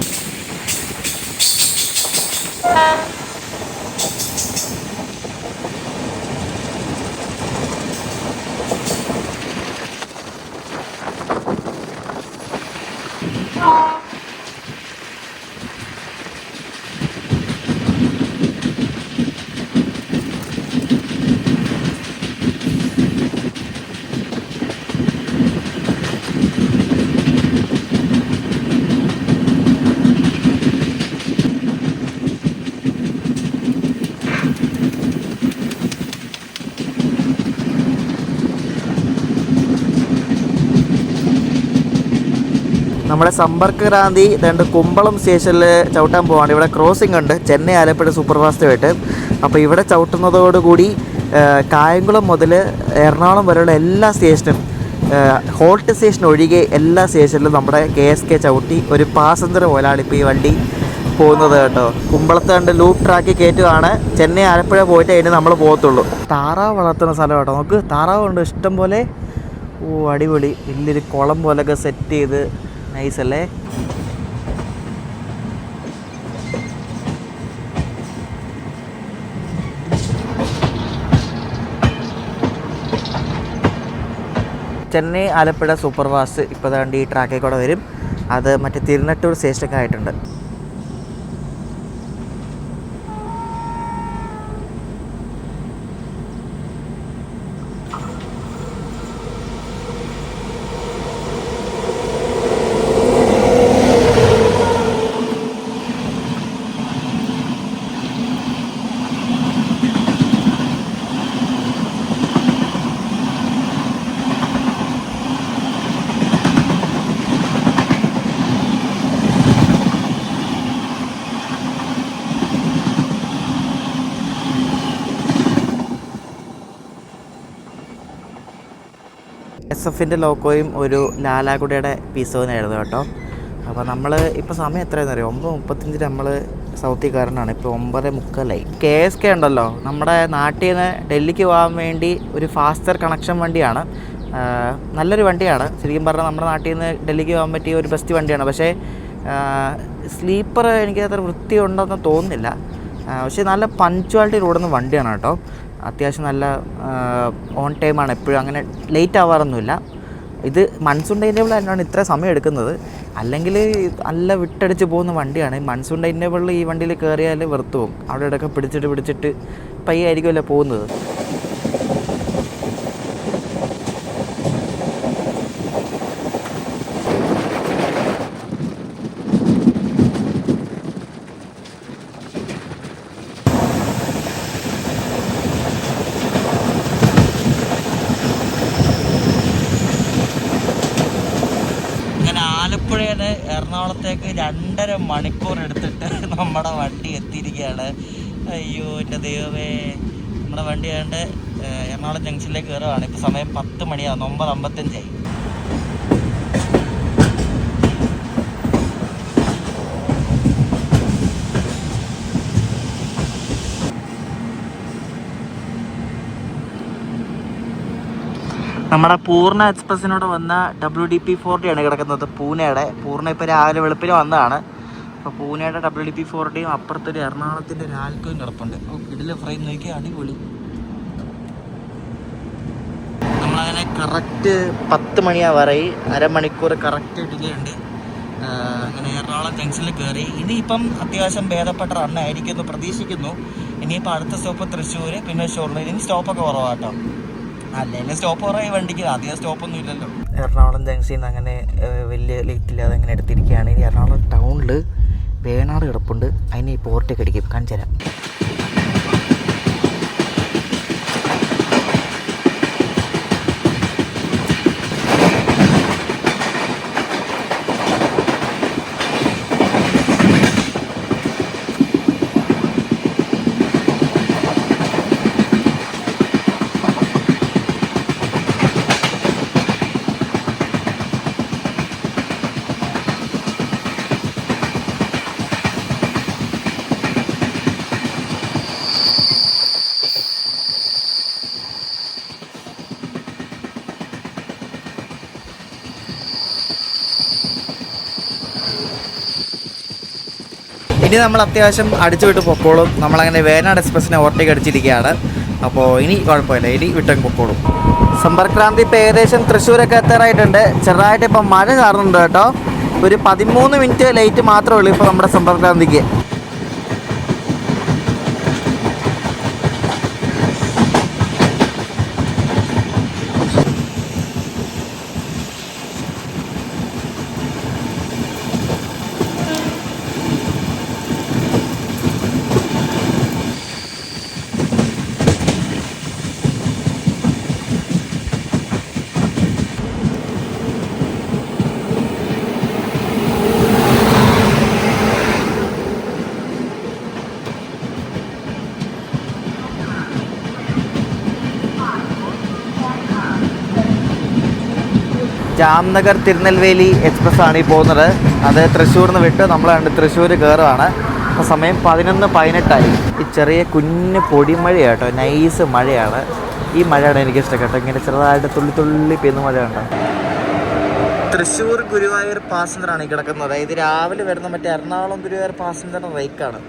നമ്മുടെ സമ്പർക്ക് ക്രാന്തി രണ്ട് കുമ്പളം സ്റ്റേഷനിൽ ചവിട്ടാൻ പോവാണ്. ഇവിടെ ക്രോസിംഗ് ഉണ്ട് ചെന്നൈ ആലപ്പുഴ സൂപ്പർ ഫാസ്റ്റുമായിട്ട്. അപ്പോൾ ഇവിടെ ചവിട്ടുന്നതോടുകൂടി കായംകുളം മുതൽ എറണാകുളം വരെയുള്ള എല്ലാ സ്റ്റേഷനും, ഹോൾട്ട് സ്റ്റേഷൻ ഒഴികെ എല്ലാ സ്റ്റേഷനിലും നമ്മുടെ KSK ചവിട്ടി ഒരു പാസഞ്ചർ പോലാണ് ഇപ്പോൾ ഈ വണ്ടി പോകുന്നത് കേട്ടോ. കുമ്പളത്ത് കണ്ട് ലൂപ്പ് ട്രാക്കിൽ കയറ്റുകയാണ്. ചെന്നൈ ആലപ്പുഴ പോയിട്ട് അതിന് നമ്മൾ പോകത്തുള്ളൂ. താറാവ് വളർത്തുന്ന സ്ഥലം കേട്ടോ. നമുക്ക് താറാവുണ്ട് ഇഷ്ടം പോലെ. ഓ അടിപൊളി, വലിയൊരു കുളം പോലെയൊക്കെ സെറ്റ് ചെയ്ത് നൈസ് അല്ലേ. ചെന്നൈ ആലപ്പുഴ സൂപ്പർ ഫാസ്റ്റ് ഇപ്പോൾ ദാണ്ട് ഈ ട്രാക്കിൽ കൂടെ വരും. അത് മറ്റേ തിരുനെട്ടൂർ സ്റ്റേഷനൊക്കെ ആയിട്ടുണ്ട്. BSFിൻ്റെ ലോക്കോയും ഒരു ലാലാഗുഡയുടെ പീസോനായിരുന്നു കേട്ടോ. അപ്പോൾ നമ്മൾ ഇപ്പോൾ സമയം എത്രയെന്ന് അറിയാം, 9:35 നമ്മൾ സൗത്തിൽ കയറണമാണ്. ഇപ്പോൾ 9:45. KSK ഉണ്ടല്ലോ, നമ്മുടെ നാട്ടിൽ നിന്ന് ഡൽഹിക്ക് പോകാൻ വേണ്ടി ഒരു ഫാസ്റ്റർ കണക്ഷൻ വണ്ടിയാണ്. നല്ലൊരു വണ്ടിയാണ് ശരിക്കും പറഞ്ഞാൽ. നമ്മുടെ നാട്ടിൽ നിന്ന് ഡൽഹിക്ക് പോകാൻ പറ്റിയ ഒരു ബെസ്റ്റ് വണ്ടിയാണ്. പക്ഷേ സ്ലീപ്പർ എനിക്ക് അത്ര വൃത്തിയുണ്ടെന്ന് തോന്നുന്നില്ല. പക്ഷേ നല്ല പഞ്ച്വാലിറ്റി ഓടുന്ന വണ്ടിയാണ് കേട്ടോ. അത്യാവശ്യം നല്ല ഓൺ ടൈമാണ് എപ്പോഴും, അങ്ങനെ ലേറ്റ് ആവാറൊന്നുമില്ല. ഇത് മൺസൂൺ ടൈം ടേബിൾ തന്നെയാണ് ഇത്ര സമയം എടുക്കുന്നത്. അല്ലെങ്കിൽ നല്ല വിട്ടടിച്ച് പോകുന്ന വണ്ടിയാണ്. മൺസൂൺ ടൈം ടേബിളിൽ ഈ വണ്ടിയിൽ കയറിയാൽ വെറുത്തു പോകും. അവിടെ ഇടയ്ക്ക് പിടിച്ചിട്ട് പയ്യായിരിക്കുമല്ലോ പോകുന്നത്. ആലപ്പുഴയിൽ എറണാകുളത്തേക്ക് 2.5 മണിക്കൂർ എടുത്തിട്ട് നമ്മുടെ വണ്ടി എത്തിയിരിക്കുകയാണ്. അയ്യോ എൻ്റെ ദൈവമേ, നമ്മുടെ വണ്ടി ആണ്ട് എറണാകുളം ജംഗ്ഷനിലേക്ക് കയറുകയാണ്. ഇപ്പോൾ സമയം 10 മണിയാണ്, 9:55. നമ്മുടെ പൂർണ്ണ എക്സ്പ്രസ്സിനോട് വന്ന WDP-40 ആണ് കിടക്കുന്നത്. പൂർണ്ണ ഇപ്പോൾ രാവിലെ വെളുപ്പിന് വന്നതാണ്. അപ്പോൾ പൂനെയുടെ WDP-40യും അപ്പുറത്തൊരു എറണാകുളത്തിൻ്റെ രാൽക്കോയും കിടപ്പുണ്ട്. ഇതിൽ ഫ്രെയിം നോക്കി അടിപൊളി. നമ്മളങ്ങനെ കറക്റ്റ് 10 മണിയാവാറായി, അരമണിക്കൂർ കറക്റ്റ് ഡിലേ ഉണ്ട്. അങ്ങനെ എറണാകുളം ജംഗ്ഷനിൽ കയറി. ഇനിയിപ്പം അത്യാവശ്യം ഭേദപ്പെട്ട റണ്ണായിരിക്കും എന്ന് പ്രതീക്ഷിക്കുന്നു. ഇനിയിപ്പോൾ അടുത്ത സ്റ്റോപ്പ് തൃശ്ശൂർ, പിന്നെ ഷൊർണൂർ. ഇനി സ്റ്റോപ്പൊക്കെ കുറവാട്ടോ. അല്ലെങ്കിൽ സ്റ്റോപ്പ് കുറേ വണ്ടിക്ക്, അധികം സ്റ്റോപ്പൊന്നും ഇല്ലല്ലോ. എറണാകുളം ജംഗ്ഷനിൽ നിന്ന് അങ്ങനെ വലിയ ലേറ്റ് ഇല്ലാതെ അങ്ങനെ എടുത്തിരിക്കുകയാണ്. ഇനി എറണാകുളം ടൗണിൽ വേണാട് കിടപ്പുണ്ട്, അതിന് ഈ പോർട്ടൊക്കെ അടിക്കും, കാണിച്ചു തരാം. ഇനി നമ്മൾ അത്യാവശ്യം അടിച്ചു വിട്ട് പൊക്കോളും. നമ്മളങ്ങനെ വേനാട് എക്സ്പ്രസ്സിനെ ഓവർടേക്ക് അടിച്ചിരിക്കുകയാണ്. അപ്പോൾ ഇനി കുഴപ്പമില്ല, ഇനി വിട്ടങ്ങ് പൊക്കോളും. സമ്പർക്രാന്തി ഇപ്പോൾ ഏകദേശം തൃശ്ശൂരൊക്കെ എത്താറായിട്ടുണ്ട്. ചെറുതായിട്ട് ഇപ്പം മഴ ചാറുന്നുണ്ട് കേട്ടോ. ഒരു 13 മിനിറ്റ് ലേറ്റ് മാത്രമേ ഉള്ളൂ ഇപ്പോൾ നമ്മുടെ സമ്പർക്രാന്തിക്ക്. ജാംനഗർ തിരുനെൽവേലി എക്സ്പ്രസ്സാണ് ഈ പോകുന്നത്. അത് തൃശ്ശൂരിൽ നിന്ന് വിട്ട് നമ്മൾ കണ്ട് തൃശ്ശൂർ കയറുകയാണ്. അപ്പോൾ സമയം 11:18. ഈ ചെറിയ കുഞ്ഞ് പൊടിമഴയാണ് കേട്ടോ, നൈസ് മഴയാണ്. ഈ മഴയാണ് എനിക്കിഷ്ടം കേട്ടോ, ഇങ്ങനെ ചെറുതായിട്ട് തുള്ളി പെയ്യുന്ന മഴയുണ്ട്. തൃശ്ശൂർ ഗുരുവായൂർ പാസഞ്ചറാണ് ഈ കിടക്കുന്നത്. ഇത് രാവിലെ വരുന്ന മറ്റേ എറണാകുളം ഗുരുവായൂർ പാസഞ്ചറിൻ്റെ റൈക്കാണ്.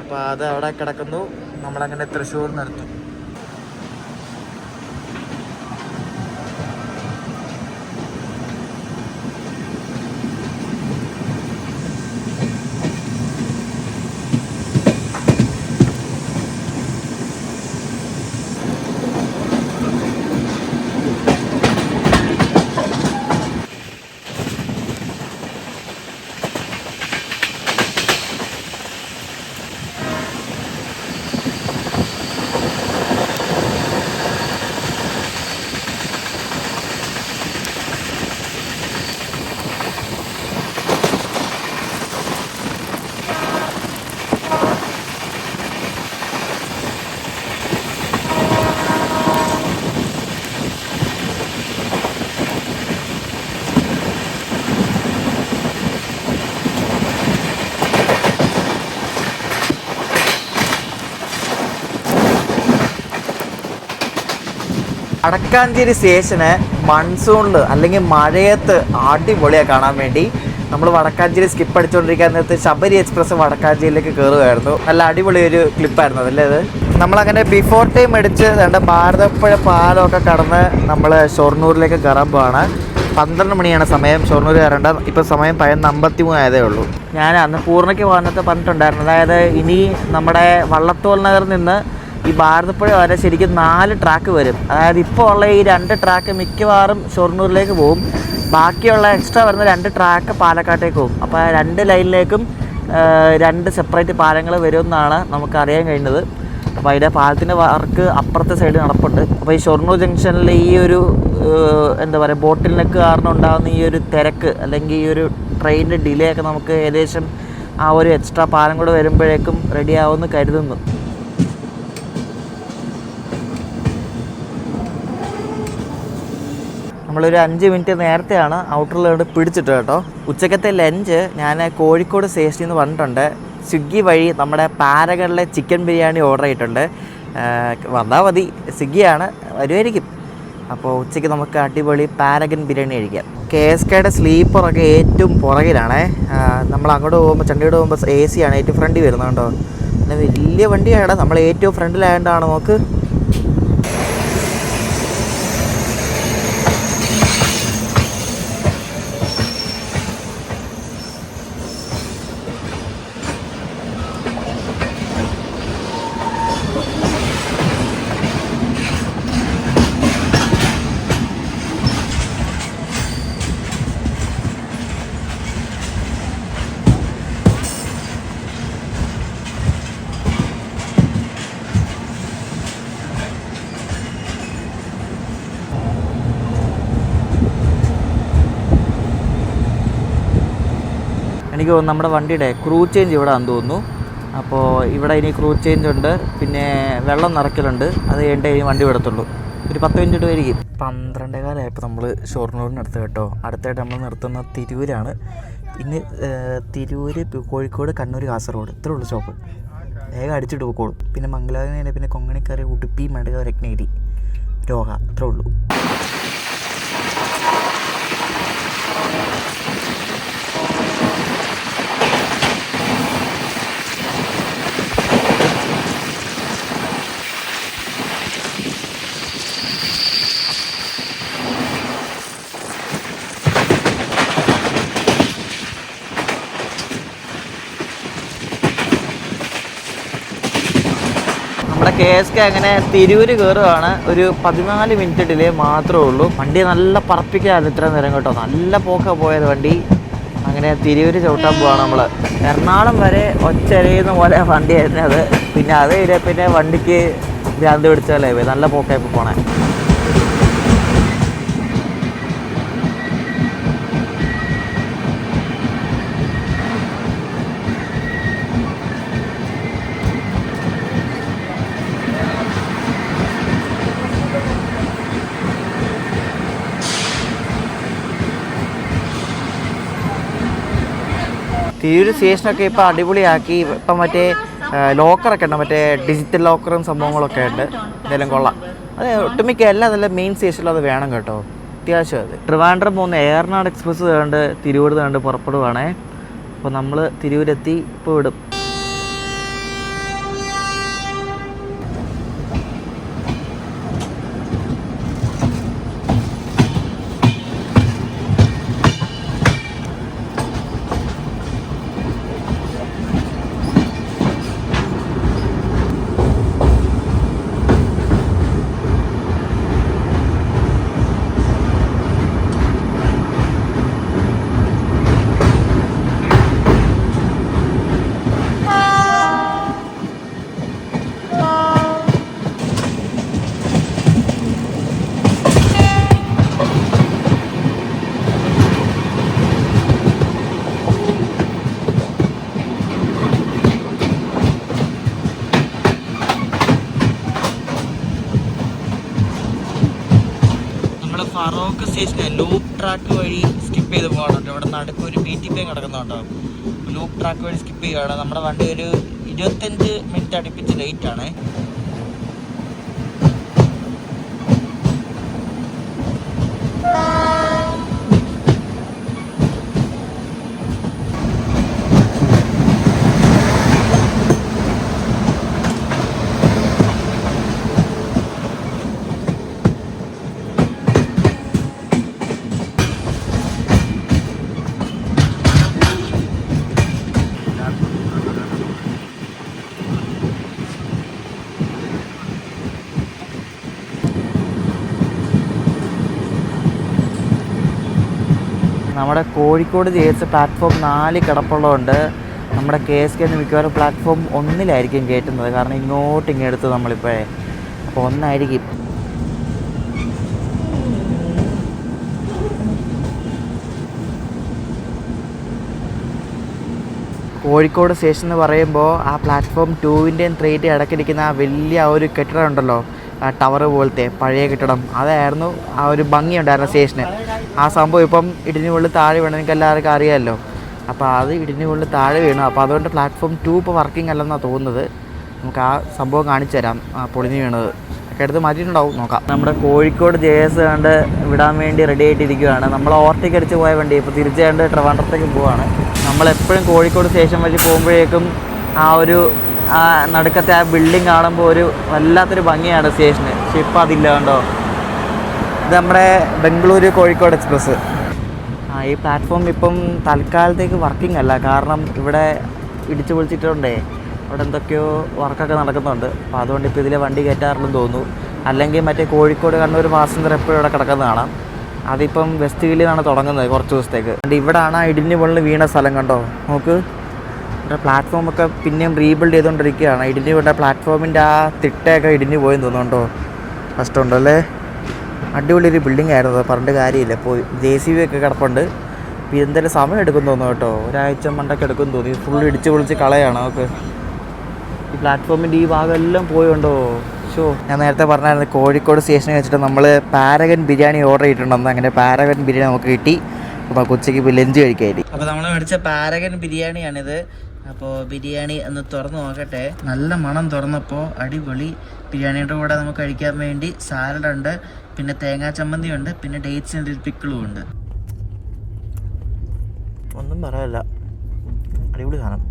അപ്പോൾ അത് അവിടെ കിടക്കുന്നു. നമ്മളങ്ങനെ തൃശ്ശൂർ നിർത്തും. വടക്കാഞ്ചേരി സ്റ്റേഷന് മൺസൂണിൽ അല്ലെങ്കിൽ മഴയത്ത് അടിപൊളിയാണ് കാണാൻ വേണ്ടി. നമ്മൾ വടക്കാഞ്ചേരി സ്കിപ്പ് അടിച്ചുകൊണ്ടിരിക്കാൻ നേരത്ത് ശബരി എക്സ്പ്രസ് വടക്കാഞ്ചേരിയിലേക്ക് കയറുമായിരുന്നു. നല്ല അടിപൊളി ഒരു ക്ലിപ്പായിരുന്നു അതല്ലേ അത്. നമ്മളങ്ങനെ ബിഫോർ ടൈം അടിച്ച് രണ്ട് ഭാരതപ്പുഴ പാലമൊക്കെ കടന്ന് നമ്മൾ ഷൊർണൂരിലേക്ക് കയറാൻ പോവാണ്. 12 മണിയാണ് സമയം. ഷൊർണൂർ കയറേണ്ട ഇപ്പോൾ സമയം 53 ആയതേ ഉള്ളൂ. ഞാൻ അന്ന് പൂർണ്ണയ്ക്ക് വന്നിട്ട് പറഞ്ഞിട്ടുണ്ടായിരുന്നു, അതായത് ഇനി നമ്മുടെ വള്ളത്തോൾ നഗറിൽ നിന്ന് ഈ ഭാരതപ്പുഴ വരെ ശരിക്കും 4 ട്രാക്ക് വരും. അതായത് ഇപ്പോൾ ഉള്ള ഈ 2 ട്രാക്ക് മിക്കവാറും ഷൊർണൂരിലേക്ക് പോകും. ബാക്കിയുള്ള എക്സ്ട്രാ വരുന്ന 2 ട്രാക്ക് പാലക്കാട്ടേക്ക് പോകും. അപ്പോൾ 2 ലൈനിലേക്കും 2 സെപ്പറേറ്റ് പാലങ്ങൾ വരുമെന്നാണ് നമുക്കറിയാൻ കഴിഞ്ഞത്. അപ്പോൾ അതിൻ്റെ പാലത്തിൻ്റെ വർക്ക് അപ്പുറത്തെ സൈഡ് നടപ്പുണ്ട്. അപ്പോൾ ഈ ഷൊർണൂർ ജംഗ്ഷനിൽ ഈ ഒരു എന്താ പറയുക ബോട്ടിൽ നെക്ക് കാരണം ഉണ്ടാകുന്ന ഈ ഒരു തിരക്ക് അല്ലെങ്കിൽ ഈ ഒരു ട്രെയിനിൻ്റെ ഡിലേ ഒക്കെ നമുക്ക് ഏകദേശം ആ ഒരു എക്സ്ട്രാ പാലം കൂടെ വരുമ്പോഴേക്കും റെഡി ആവുമെന്ന് കരുതുന്നു. നമ്മളൊരു 5 മിനിറ്റ് നേരത്തെയാണ് ഔട്ടറിലോട്ട് പിടിച്ചിട്ട് കേട്ടോ. ഉച്ചക്കത്തെ ലഞ്ച് ഞാൻ കോഴിക്കോട് സ്റ്റേഷനിൽ നിന്ന് വന്നിട്ടുണ്ട്. സ്വിഗ്ഗി വഴി നമ്മുടെ പാരഗണിലെ ചിക്കൻ ബിരിയാണി ഓർഡർ ചെയ്തിട്ടുണ്ട്. വന്നാൽ മതി, സ്വിഗ്ഗിയാണ്, വരുമായിരിക്കും. അപ്പോൾ ഉച്ചയ്ക്ക് നമുക്ക് അടിപൊളി പാരഗൺ ബിരിയാണി കഴിക്കാം. KSKയുടെ സ്ലീപ്പറൊക്കെ ഏറ്റവും പുറകിലാണേ. നമ്മൾ അങ്ങോട്ട് പോകുമ്പോൾ ചണ്ഡീഗഡ് പോകുമ്പോൾ AC ആണ് ഏറ്റവും ഫ്രണ്ടിൽ വരുന്നത് കേട്ടോ. പിന്നെ വലിയ വണ്ടിയാണ്, നമ്മൾ ഏറ്റവും ഫ്രണ്ടിലായതുകൊണ്ടാണ്. നോക്ക്, എനിക്ക് തോന്നുന്നു നമ്മുടെ വണ്ടിയുടെ ക്രൂ ചേഞ്ച് ഇവിടെ ആണെന്ന് തോന്നുന്നു. അപ്പോൾ ഇവിടെ ഇനി ക്രൂ ചേഞ്ച് ഉണ്ട്, പിന്നെ വെള്ളം നിറയ്ക്കലുണ്ട്. അത് കഴിഞ്ഞിട്ട് ഇനി വണ്ടി വിടത്തുള്ളൂ. ഒരു 10 മിനിറ്റ് വരികയും. 12:15 നമ്മൾ ഷൊർണൂരിനടുത്ത് കേട്ടോ. അടുത്തായിട്ട് നമ്മൾ നിർത്തുന്ന തിരൂരാണ്. ഇന്ന് തിരൂര്, കോഴിക്കോട്, കണ്ണൂർ, കാസർഗോഡ് ഇത്രേ ഉള്ളൂ സ്റ്റോപ്പ്. വേഗം അടിച്ചിട്ട് പോയിക്കോളും. പിന്നെ മംഗലാപുരം, പിന്നെ കൊങ്ങണിക്കര, ഉടുപ്പി, മടക, രത്നഗിരി, രോഹ ഇത്രേ ഉള്ളൂ. നമ്മുടെ KSK അങ്ങനെ തിരൂര് കയറുകയാണ്. ഒരു 14 മിനിറ്റ് ഡിലേ മാത്രമേ ഉള്ളൂ. വണ്ടി നല്ല പറപ്പിക്കായിരുന്നു ഇത്ര നേരം കേട്ടോ. നല്ല പോക്ക പോയത് വണ്ടി. അങ്ങനെ തിരൂര് ചവിട്ടാൻ പോവാണ് നമ്മൾ. എറണാകുളം വരെ ഒച്ചരയുന്ന പോലെ വണ്ടിയായിരുന്നു അത്. പിന്നെ അത് കഴിഞ്ഞാൽ പിന്നെ വണ്ടിക്ക് ഭ്രാന്ത് പിടിച്ചാലേ നല്ല പോക്കായപ്പോൾ പോണേ. തിരൂർ സ്റ്റേഷനൊക്കെ ഇപ്പോൾ അടിപൊളിയാക്കി. ഇപ്പം മറ്റേ ലോക്കറൊക്കെ ഉണ്ട്, മറ്റേ ഡിജിറ്റൽ ലോക്കറും സംഭവങ്ങളൊക്കെ ഉണ്ട്. എന്തായാലും കൊള്ളാം. അത് ഒട്ടുമിക്ക എല്ലാം നല്ല മെയിൻ സ്റ്റേഷനിൽ അത് വേണം കേട്ടോ, അത്യാവശ്യം. അത് ട്രിവാൻഡ്രം പോകുന്ന ഏറനാട് എക്സ്പ്രസ് കണ്ട് തിരൂർ കണ്ട് പുറപ്പെടുവാണേ. അപ്പോൾ നമ്മൾ തിരൂരെത്തി ഇപ്പോൾ വിടും. ഫറോക്ക് സ്റ്റേഷന് ലൂപ്പ് ട്രാക്ക് വഴി സ്കിപ്പ് ചെയ്ത് പോകാനുണ്ട്. ഇവിടെ നടുക്ക് ഒരു BTP കിടക്കുന്നുണ്ടാവും. ലൂപ്പ് ട്രാക്ക് വഴി സ്കിപ്പ് ചെയ്യുകയാണ്. നമ്മുടെ വണ്ടി ഒരു 25 മിനിറ്റ് അടുപ്പിച്ച് ലേറ്റാണ്. നമ്മുടെ കോഴിക്കോട് JS പ്ലാറ്റ്ഫോം 4 കിടപ്പുള്ളതുകൊണ്ട് നമ്മുടെ KSK മിക്കവാറും പ്ലാറ്റ്ഫോം 1-ലായിരിക്കും കയറ്റുന്നത്. കാരണം ഇങ്ങെടുത്ത് നമ്മളിപ്പോഴേ, അപ്പോൾ 1 കോഴിക്കോട് സ്റ്റേഷൻ എന്ന് പറയുമ്പോൾ ആ പ്ലാറ്റ്ഫോം 2-ൻ്റെയും 3-ൻ്റെയും ഇടയ്ക്കിരിക്കുന്ന ആ വലിയ ഒരു കെട്ടിടം ഉണ്ടല്ലോ, ആ ടവർ പോലത്തെ പഴയ കെട്ടിടം, അതായിരുന്നു ആ ഒരു ഭംഗിയുണ്ടായിരുന്ന സ്റ്റേഷന്. ആ സംഭവം ഇപ്പം ഇടിഞ്ഞു കൊള്ളി താഴെ വീണ്, നിങ്ങൾക്ക് എല്ലാവർക്കും അറിയാമല്ലോ. അപ്പോൾ അത് ഇടിഞ്ഞു കൊള്ളി താഴെ വീണു. അപ്പോൾ അതുകൊണ്ട് പ്ലാറ്റ്ഫോം 2 ഇപ്പോൾ വർക്കിംഗ് അല്ലെന്നാണ് തോന്നുന്നത്. നമുക്ക് ആ സംഭവം കാണിച്ചു തരാം, ആ പൊളിഞ്ഞു വീണത് ഒക്കെ എടുത്ത് മാറ്റിയിട്ടുണ്ടാവും, നോക്കാം. നമ്മുടെ കോഴിക്കോട് JS കണ്ട് വിടാൻ വേണ്ടി റെഡി ആയിട്ടിരിക്കുകയാണ്. നമ്മൾ ഓവർടേക്ക് അടിച്ച് പോയ വണ്ടി ഇപ്പോൾ തിരിച്ച് കണ്ട് ട്രിവാൻഡ്രത്തേക്ക് പോവുകയാണ്. നമ്മളെപ്പോഴും കോഴിക്കോട് സ്റ്റേഷൻ വഴി പോകുമ്പോഴേക്കും ആ ഒരു നടുക്കത്തെ ആ ബിൽഡിംഗ് കാണുമ്പോൾ ഒരു വല്ലാത്തൊരു ഭംഗിയാണ് സ്റ്റേഷന്. പക്ഷെ ഇപ്പം അതില്ല, കണ്ടോ. ഇത് നമ്മുടെ ബംഗളൂരു കോഴിക്കോട് എക്സ്പ്രസ്. ഈ പ്ലാറ്റ്ഫോം ഇപ്പം തൽക്കാലത്തേക്ക് വർക്കിംഗ് അല്ല. കാരണം ഇവിടെ ഇടിച്ചു പൊളിച്ചിട്ടുണ്ടേ, അവിടെ എന്തൊക്കെയോ വർക്കൊക്കെ നടക്കുന്നുണ്ട്. അപ്പോൾ അതുകൊണ്ട് ഇപ്പോൾ ഇതിലെ വണ്ടി കയറ്റാറില്ലെന്ന് തോന്നുന്നു. അല്ലെങ്കിൽ മറ്റേ കോഴിക്കോട് കണ്ണൂർ പാസഞ്ചർ എപ്പോഴും ഇവിടെ കിടക്കുന്നത് കാണാം. അതിപ്പം വെസ്റ്റ് ഹില്ലിൽ നിന്നാണ് തുടങ്ങുന്നത് കുറച്ച് ദിവസത്തേക്ക്. ഇവിടാണ് ഇടിഞ്ഞു പൊള്ളി വീണ സ്ഥലം, കണ്ടോ. നോക്ക്, ഇവിടെ പ്ലാറ്റ്ഫോമൊക്കെ പിന്നെയും റീബിൽഡ് ചെയ്തുകൊണ്ടിരിക്കുകയാണ്. ഇടിഞ്ഞു വീണ പ്ലാറ്റ്ഫോമിൻ്റെ ആ തിട്ടയൊക്കെ ഇടിഞ്ഞു പോയെന്ന് തോന്നുന്നുണ്ടോ. കഷ്ടമുണ്ടല്ലേ. അടിപൊളി ഒരു ബിൽഡിംഗ് ആയിരുന്നു, പറഞ്ഞിട്ട് കാര്യമില്ല. ഇപ്പോൾ JCB ഒക്കെ കിടപ്പുണ്ട്. ഇപ്പോൾ എന്തെങ്കിലും സമയം എടുക്കുമെന്ന് തോന്നുന്നു കേട്ടോ. ഒരാഴ്ച മണ്ടൊക്കെ എടുക്കുമെന്ന് തോന്നി. ഫുൾ ഇടിച്ച് പൊളിച്ച് കളയാണ്. നമുക്ക് ഈ പ്ലാറ്റ്ഫോമിൻ്റെ ഈ ഭാഗം എല്ലാം പോയുണ്ടോ. ഞാൻ നേരത്തെ പറഞ്ഞായിരുന്നു കോഴിക്കോട് സ്റ്റേഷനിൽ വെച്ചിട്ട് നമ്മൾ പാരഗൺ ബിരിയാണി ഓർഡർ ചെയ്തിട്ടുണ്ടെന്ന്. അങ്ങനെ പാരഗൺ ബിരിയാണി നമുക്ക് കിട്ടി. അപ്പോൾ ഉച്ചയ്ക്ക് ഇപ്പോൾ ലഞ്ച് കഴിക്കാനായിട്ട്. അപ്പോൾ നമ്മൾ മേടിച്ച പാരഗൺ ബിരിയാണിയാണിത്. അപ്പോൾ ബിരിയാണി ഒന്ന് തുറന്ന് നോക്കട്ടെ. നല്ല മണം തുറന്നപ്പോൾ. അടിപൊളി. ബിരിയാണിയുടെ കൂടെ നമുക്ക് കഴിക്കാൻ വേണ്ടി സാലഡുണ്ട്, പിന്നെ തേങ്ങാ ചമ്മന്തി ഉണ്ട്, പിന്നെ ഡേറ്റ്സിൻ്റെ പിക്കിളും ഉണ്ട്. ഒന്നും പറയാനില്ല, അടിപൊളി സാധനം.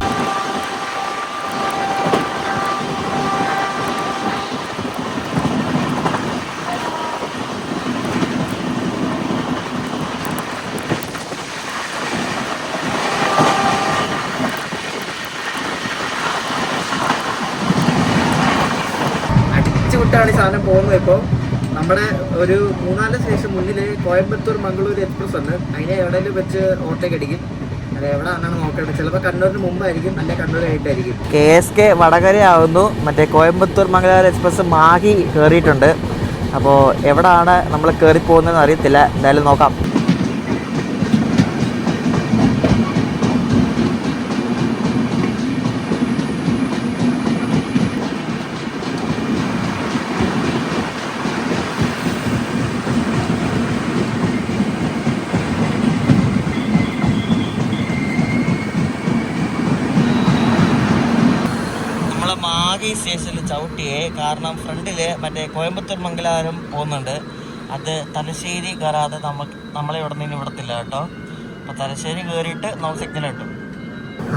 വിട്ടാണ് ഈ സാധനം പോകുന്നത്. ഇപ്പോൾ നമ്മുടെ ഒരു 3-4 സ്റ്റേഷൻ മുന്നിൽ കോയമ്പത്തൂർ മംഗളൂർ എക്സ്പ്രസ് ഉണ്ട്. അതിനെ എവിടെയെങ്കിലും വെച്ച് ഓവർടേക്ക് അടിക്കും. അത് എവിടെ ആണെന്നാണ് നോക്കേണ്ടത്. ചിലപ്പോൾ കണ്ണൂരിന് മുമ്പായിരിക്കും, അല്ലെങ്കിൽ കണ്ണൂർ കഴിഞ്ഞിട്ടായിരിക്കും. KSK വടകരയാവുന്നു. മറ്റേ കോയമ്പത്തൂർ മംഗളൂർ എക്സ്പ്രസ് മാഹി കയറിയിട്ടുണ്ട്. അപ്പോൾ എവിടെയാണ് നമ്മൾ കയറി പോകുന്നതെന്ന് അറിയത്തില്ല. എന്തായാലും നോക്കാം. മാഹി സ്റ്റേഷനിൽ ചവിട്ടിയേ. കാരണം ഫ്രണ്ടിൽ മറ്റേ കോയമ്പത്തൂർ മംഗലാപുരം പോകുന്നുണ്ട്. അത് തലശ്ശേരി കയറാതെ നമ്മളെ ഇവിടെ നിന്ന് വിടത്തില്ല കേട്ടോ. അപ്പോൾ തലശ്ശേരി കയറിയിട്ട് നമുക്ക് സിഗ്നൽ കിട്ടും.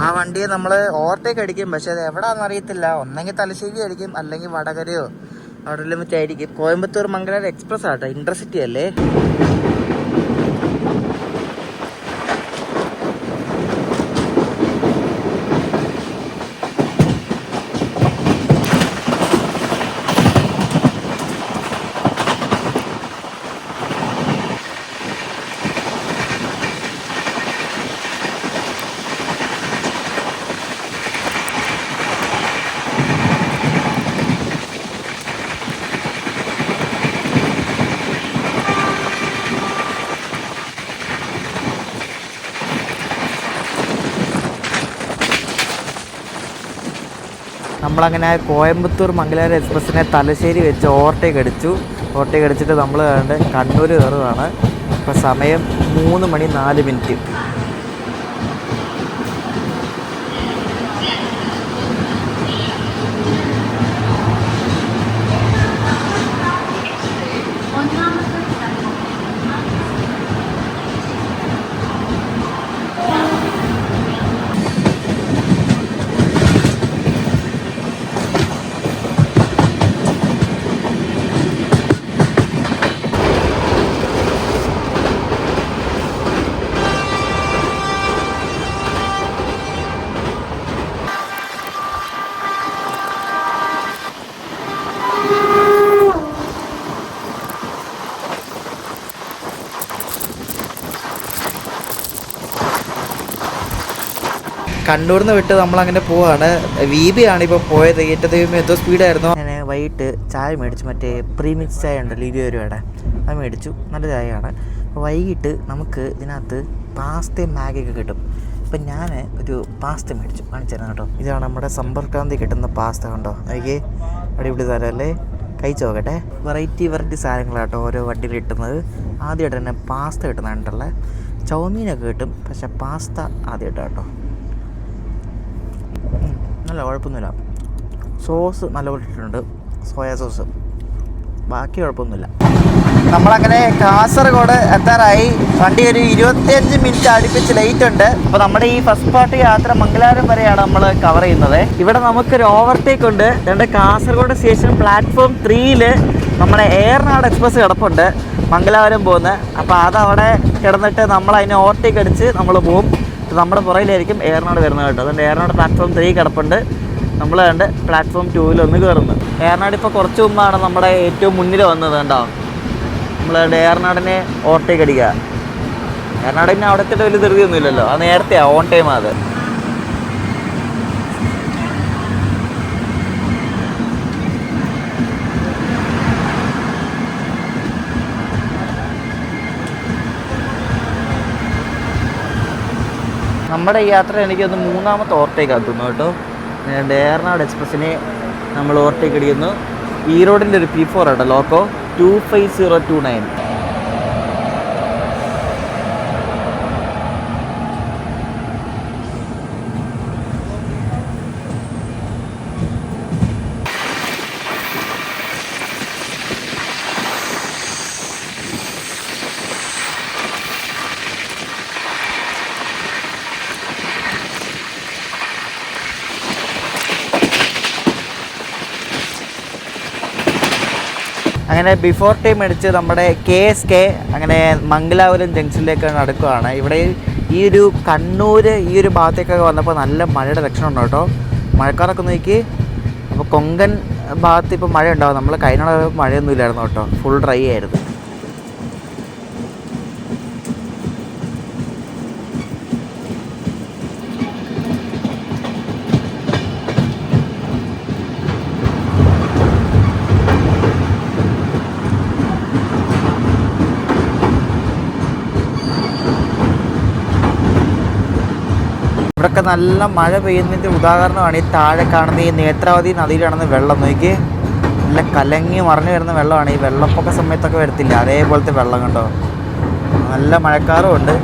ആ വണ്ടിയെ നമ്മൾ ഓവർടേക്ക് അടിക്കും. പക്ഷേ അത് എവിടെയാണെന്ന് അറിയത്തില്ല. ഒന്നെങ്കിൽ തലശ്ശേരി അടിക്കും, അല്ലെങ്കിൽ വടകരയോ അവിടെ മറ്റായിരിക്കും. കോയമ്പത്തൂർ മംഗലാപുരം എക്സ്പ്രസ് ആട്ടോ, ഇൻ്റർസിറ്റി അല്ലേ. നമ്മളങ്ങനെ കോയമ്പത്തൂർ മംഗലാപുരം എക്സ്പ്രസ്സിനെ തലശ്ശേരി വെച്ച് ഓവർടേക്ക് അടിച്ചിട്ട് നമ്മൾ കണ്ണൂർ കയറുകയാണ്. ഇപ്പോൾ സമയം 3:04. കണ്ണൂരിൽ നിന്ന് വിട്ട് നമ്മളങ്ങനെ പോവാണ്. VB ആണ് ഇപ്പോൾ പോയത്. ഏറ്റവും എന്തോ സ്പീഡായിരുന്നു. ഞാൻ വൈകിട്ട് ചായ മേടിച്ചു, മറ്റേ പ്രീമിക്സ് ചായ ഉണ്ടല്ലോ 20 രൂപയുടെ, അത് മേടിച്ചു. നല്ല ചായയാണ്. അപ്പോൾ വൈകിട്ട് നമുക്ക് ഇതിനകത്ത് പാസ്തയും മാഗിയൊക്കെ കിട്ടും. ഇപ്പം ഞാൻ ഒരു പാസ്ത മേടിച്ചു, കാണിച്ചു തരാം കേട്ടോ. ഇതാണ് നമ്മുടെ സമ്പർക്രാന്തി കിട്ടുന്ന പാസ്ത. കണ്ടോ, എനിക്ക് അടിപൊളി സാധനമല്ലേ, കഴിച്ചു നോക്കട്ടെ. വെറൈറ്റി സാധനങ്ങളാട്ടോ ഓരോ വണ്ടിയിൽ കിട്ടുന്നത്. ആദ്യമായിട്ട് തന്നെ പാസ്ത കിട്ടുന്നതായിട്ടുള്ള ചൗമീനൊക്കെ കിട്ടും, പക്ഷെ പാസ്ത ആദ്യമായിട്ടാണ് കേട്ടോ. നല്ല കുഴപ്പമൊന്നുമില്ല. സോസ് നല്ലപോലെ ഇട്ടിട്ടുണ്ട്, സോയാ സോസ്. ബാക്കി കുഴപ്പമൊന്നുമില്ല. നമ്മളങ്ങനെ കാസർഗോഡ് എത്താറായി. വണ്ടി ഒരു 25 മിനിറ്റ് അടുപ്പിച്ച് ലേറ്റ് ഉണ്ട്. അപ്പോൾ നമ്മുടെ ഈ ഫസ്റ്റ് പാർട്ട് യാത്ര മംഗലാപുരം വരെയാണ് നമ്മൾ കവർ ചെയ്യുന്നത്. ഇവിടെ നമുക്കൊരു ഓവർടേക്ക് ഉണ്ട്. രണ്ട് കാസർഗോഡ് സ്റ്റേഷൻ പ്ലാറ്റ്ഫോം 3ൽ നമ്മുടെ ഏറനാട് എക്സ്പ്രസ് കിടപ്പുണ്ട്, മംഗലാപുരം പോകുന്നത്. അപ്പോൾ അതവിടെ കിടന്നിട്ട് നമ്മൾ അതിനെ ഓവർടേക്ക് അടിച്ച് നമ്മൾ പോകും. നമ്മുടെ പുറകിലായിരിക്കും ഏറനാട് വരുന്നത് കേട്ടോ. അതുകൊണ്ട് ഏറനാട് പ്ലാറ്റ്ഫോം 3 കിടപ്പുണ്ട്. നമ്മൾ കണ്ട് പ്ലാറ്റ്ഫോം 2ൽ ഒന്ന് കയറുന്നു. ഏറനാട് ഇപ്പോൾ കുറച്ച് മുമ്പാണ് നമ്മുടെ ഏറ്റവും മുന്നിൽ വന്നത് കേട്ടോ. നമ്മൾ ഏറനാടിനെ ഓവർടേക്ക് അടിക്കുക. ഏറനാടിന് അവിടുത്തെ വലിയ ധൃതിയൊന്നുമില്ലല്ലോ, അത് നേരത്തെയാണ്, ഓൺ ടൈമാണ് അത്. നമ്മുടെ ഈ യാത്ര എനിക്കൊന്ന് 3ാമത്തെ ഓവർടേക്ക് ആക്കുന്നു കേട്ടോ. ഏറനാട് എക്സ്പ്രസ്സിനെ നമ്മൾ ഓവർടേക്ക് അടിക്കുന്നു. ഈ റോഡിൻ്റെ ഒരു P4 ആണ് ലോക്കോ 25029. അങ്ങനെ ബിഫോർ ടൈം അടിച്ച് നമ്മുടെ KSK അങ്ങനെ മംഗലാപുരം ജംഗ്ഷനിലേക്ക് നടക്കുകയാണ്. ഇവിടെ ഈ ഒരു കണ്ണൂർ ഈ ഒരു ഭാഗത്തേക്കൊക്കെ വന്നപ്പോൾ നല്ല മഴയുടെ ലക്ഷണമുണ്ട് കേട്ടോ. മഴക്കാരൊക്കെ നോക്കി. അപ്പോൾ കൊങ്കൺ ഭാഗത്ത് ഇപ്പോൾ മഴ ഉണ്ടാവും. നമ്മൾ കഴിഞ്ഞ മഴയൊന്നും ഇല്ലായിരുന്നു കേട്ടോ, ഫുൾ ഡ്രൈ ആയിരുന്നു. ഇവിടെയൊക്കെ നല്ല മഴ പെയ്യുന്നതിൻ്റെ ഉദാഹരണമാണ് ഈ താഴെ കാണുന്ന ഈ നേത്രാവതി നദിയിൽ കാണുന്ന വെള്ളം. നോക്കി, നല്ല കലങ്ങി മറിഞ്ഞു വരുന്ന വെള്ളമാണ്. ഈ വെള്ളപ്പൊക്ക സമയത്തൊക്കെ വരത്തില്ല, അതേപോലത്തെ വെള്ളം കണ്ടോ. നല്ല മഴക്കാറും ഉണ്ട്.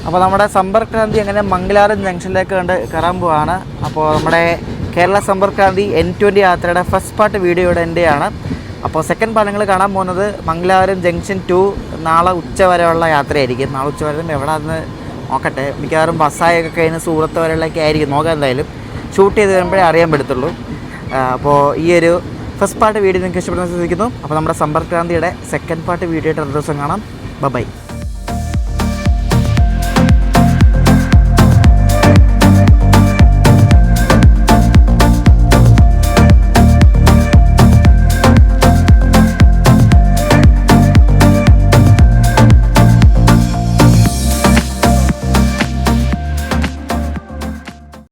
അപ്പോൾ നമ്മുടെ സമ്പർക്രാന്തി അങ്ങനെ മംഗലാപുരം ജംഗ്ഷനിലേക്ക് കയറാൻ പോവാണ്. അപ്പോൾ നമ്മുടെ കേരള സമ്പർക്രാന്തി N20 യാത്രയുടെ ഫസ്റ്റ് പാർട്ട് വീഡിയോയുടെ എൻ്റെയാണ്. അപ്പോൾ സെക്കൻഡ് പാർട്ട് നിങ്ങൾ കാണാൻ പോകുന്നത് മംഗലാപുരം ജംഗ്ഷൻ 2 നാളെ ഉച്ച വരെയുള്ള യാത്രയായിരിക്കും. നാളെ ഉച്ച വരെ എവിടെയാണെന്ന് നോക്കട്ടെ. മിക്കവാറും ബസ്സായൊക്കെ കഴിഞ്ഞ് സൂറത്ത് വരെയുള്ളതൊക്കെ ആയിരിക്കും. നോക്കാം, എന്തായാലും ഷൂട്ട് ചെയ്ത് വരുമ്പോഴേ അറിയാൻ പറ്റത്തുള്ളൂ. അപ്പോൾ ഈ ഒരു ഫസ്റ്റ് പാർട്ട് വീഡിയോ നിങ്ങൾക്ക് ഇഷ്ടപ്പെടുന്ന ശ്രദ്ധിക്കുന്നു. അപ്പോൾ നമ്മുടെ സമ്പർക്രാന്തിയുടെ സെക്കൻഡ് പാർട്ട് വീഡിയോ ആയിട്ട് അടുത്ത ദിവസം കാണാം. ബൈ.